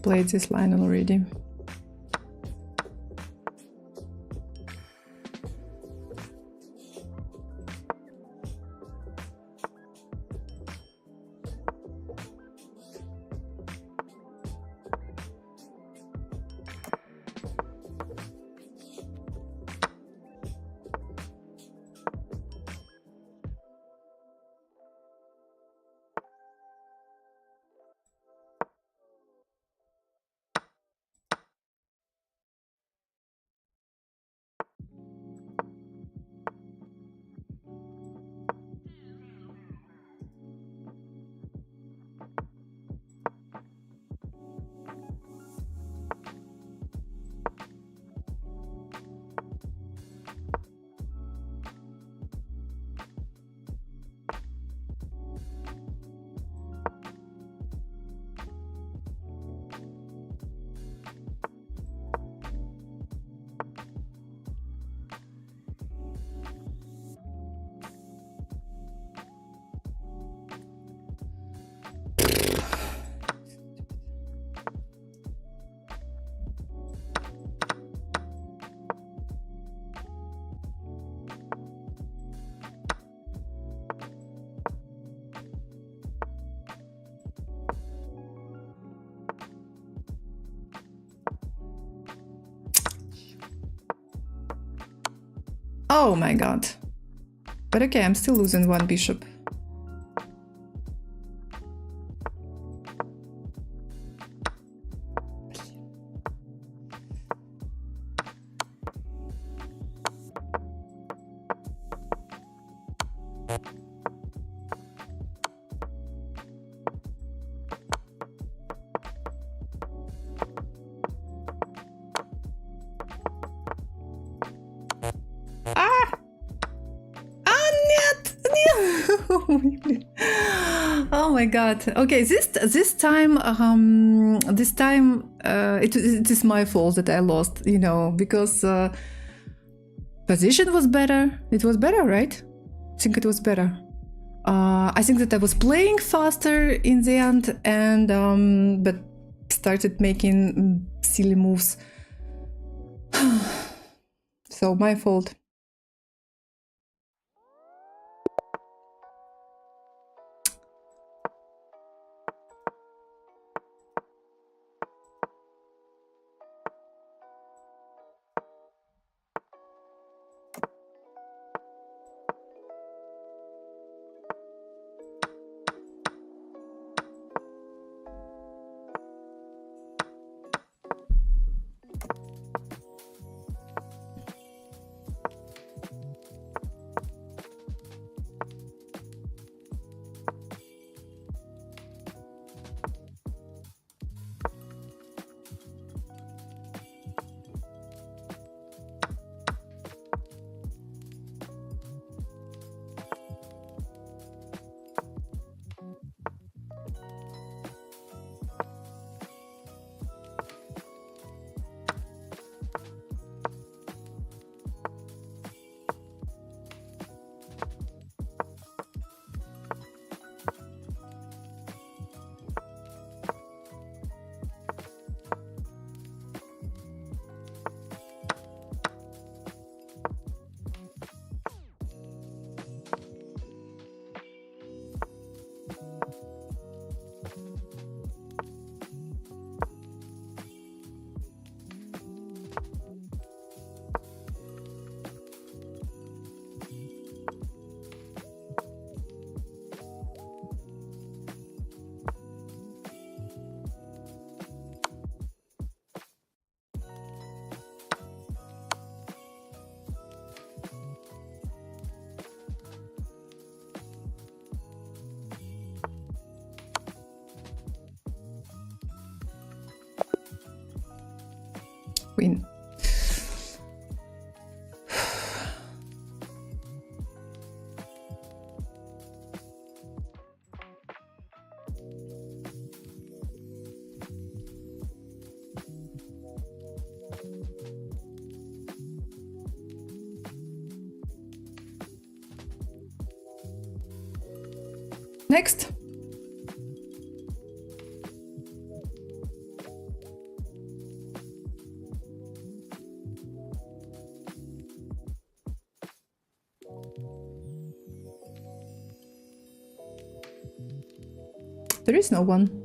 played this line already. Oh my god. But okay, I'm still losing one bishop. Oh my god. Okay, this time it is my fault that I lost, you know, because position was better. It was better, right? I think it was better. I think that I was playing faster in the end, and but started making silly moves. So my fault. Queen. Next. There is no one.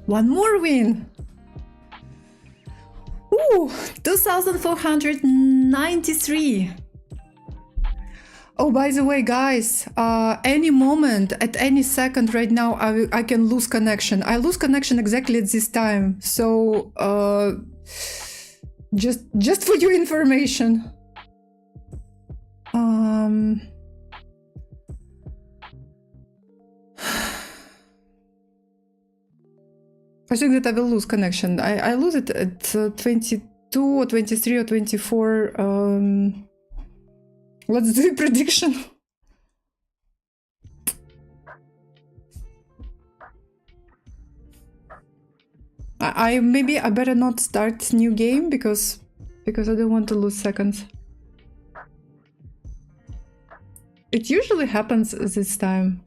One more win! Ooh, 2,493! Oh, by the way, guys, any moment, at any second right now, I can lose connection. I lose connection exactly at this time. So, just for your information. I think that I will lose connection. I lose it at 22 or 23 or 24. Let's do a prediction. Maybe I better not start new game because I don't want to lose seconds. It usually happens this time.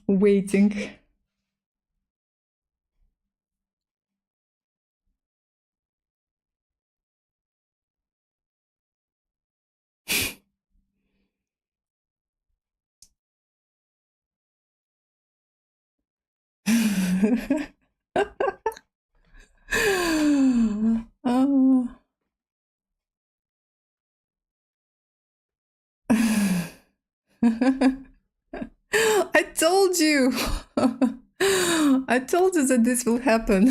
Waiting. Oh. I told you! I told you that this will happen.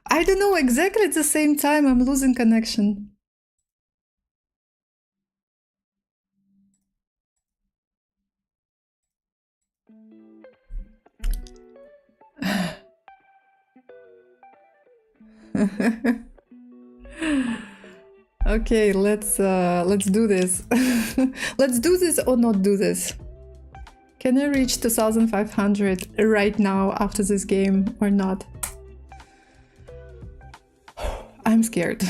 I don't know, exactly at the same time I'm losing connection. Okay, let's do this. Let's do this or not do this. Can I reach 2,500 right now after this game or not? I'm scared.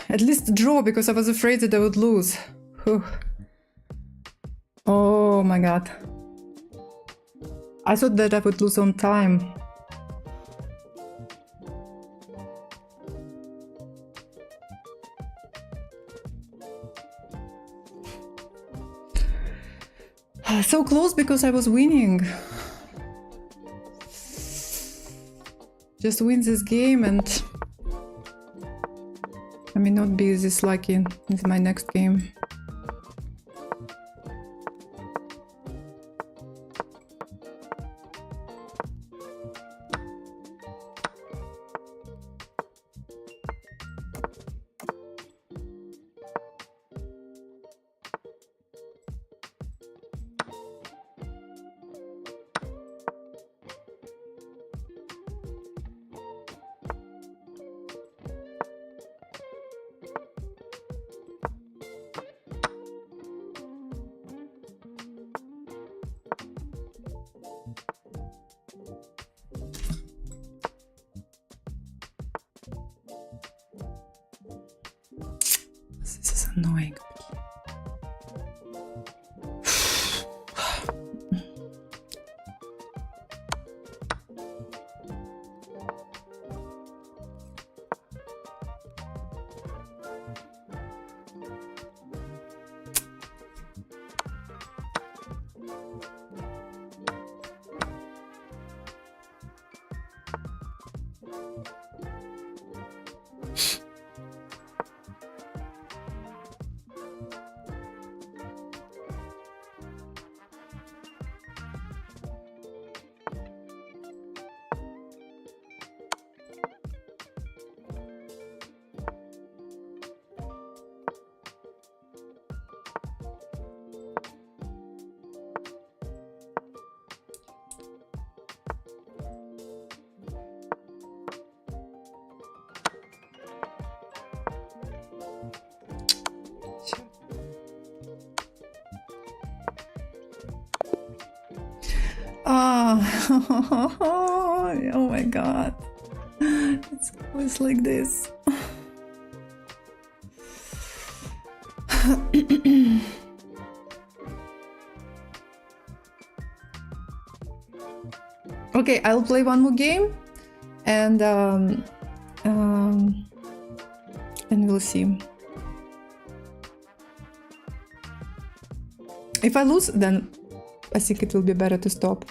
At least draw, because I was afraid that I would lose. Whew. Oh my god. I thought that I would lose on time. So close because I was winning. Just win this game and I may not be this lucky in my next game. This is annoying. Oh my god. It's always like this. Okay, I'll play one more game and we'll see. If I lose, then I think it will be better to stop.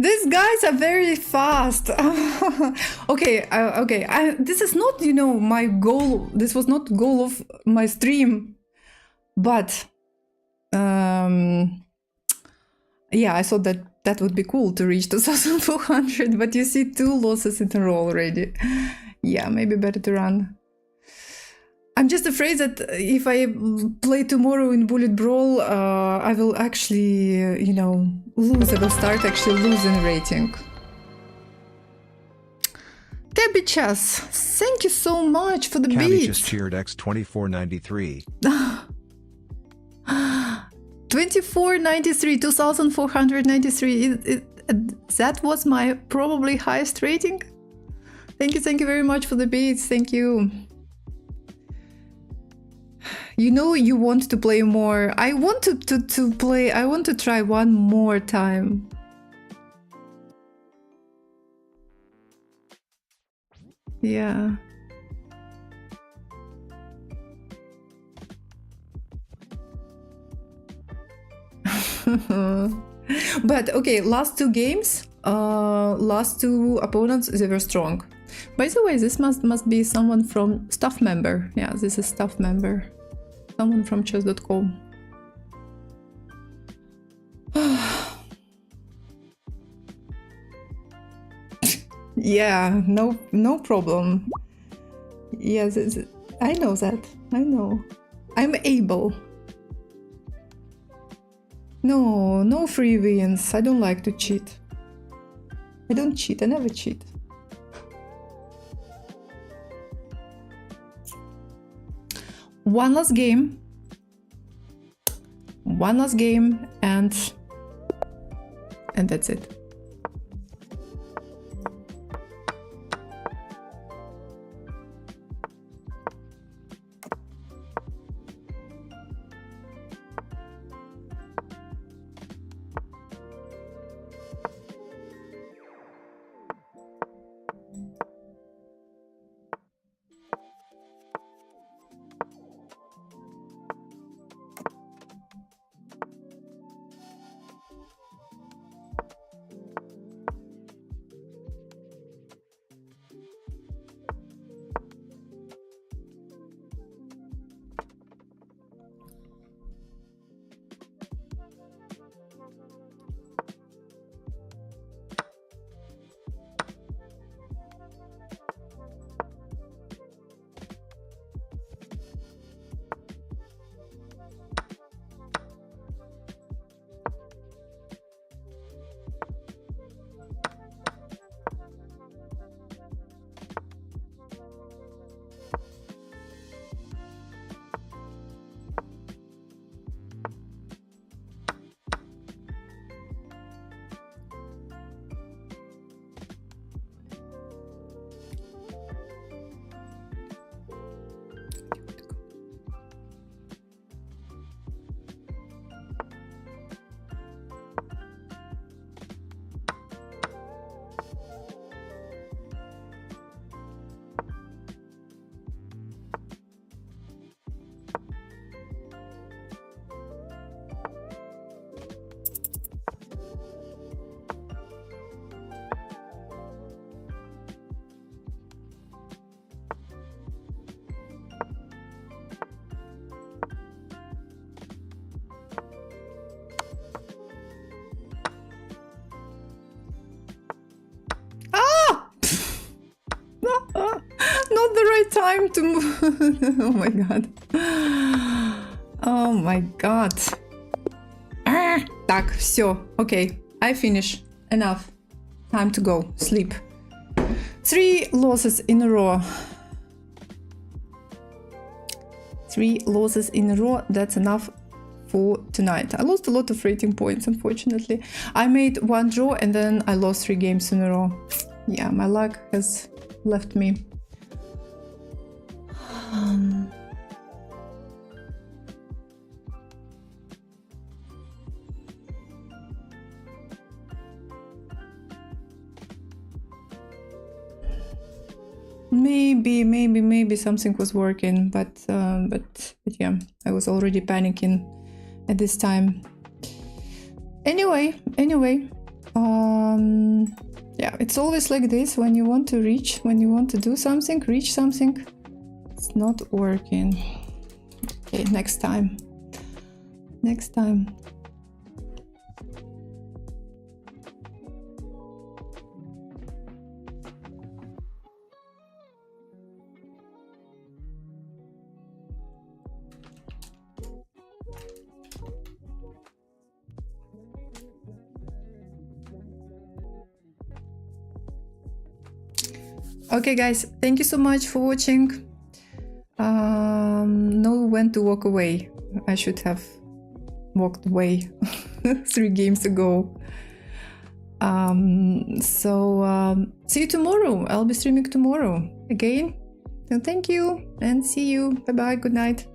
These guys are very fast. Okay, okay. This is not, you know, my goal. This was not goal of my stream, but yeah, I thought that that would be cool to reach 2,400. But you see, 2 losses in a row already. Yeah, maybe better to run. I'm just afraid that if I play tomorrow in Bullet Brawl, I will actually, you know, lose. I will start actually losing rating. Tabby Chess, thank you so much for the Cabby beats. just cheered X2493. 2493, 2,493. That was my probably highest rating. Thank you very much for the beats. Thank you. You know you want to play more. I want to play. I want to try one more time. Yeah. But okay, last 2 games, last 2 opponents, they were strong. By the way, this must be someone from staff member. Yeah, this is staff member. Someone from chess.com. Yeah, no problem. Yes, I know that. I know. I'm able. No free wins. I don't like to cheat. I don't cheat. I never cheat. One last game, and that's it. Not the right time to move. Oh my god. Oh my god. Так, все. Okay, I finish. Enough. Time to go. Sleep. 3 losses in a row. 3 losses in a row. That's enough for tonight. I lost a lot of rating points, unfortunately. I made 1 draw and then I lost 3 games in a row. Yeah, my luck has left me. Maybe something was working, but yeah, I was already panicking at this time. Anyway, Yeah, it's always like this when you want to reach, when you want to do something, reach something. It's not working. Okay, next time. Next time. Okay guys, thank you so much for watching. Know when to walk away. I should have walked away 3 games ago. See you tomorrow. I'll be streaming tomorrow again. So thank you and see you. Bye bye. Good night.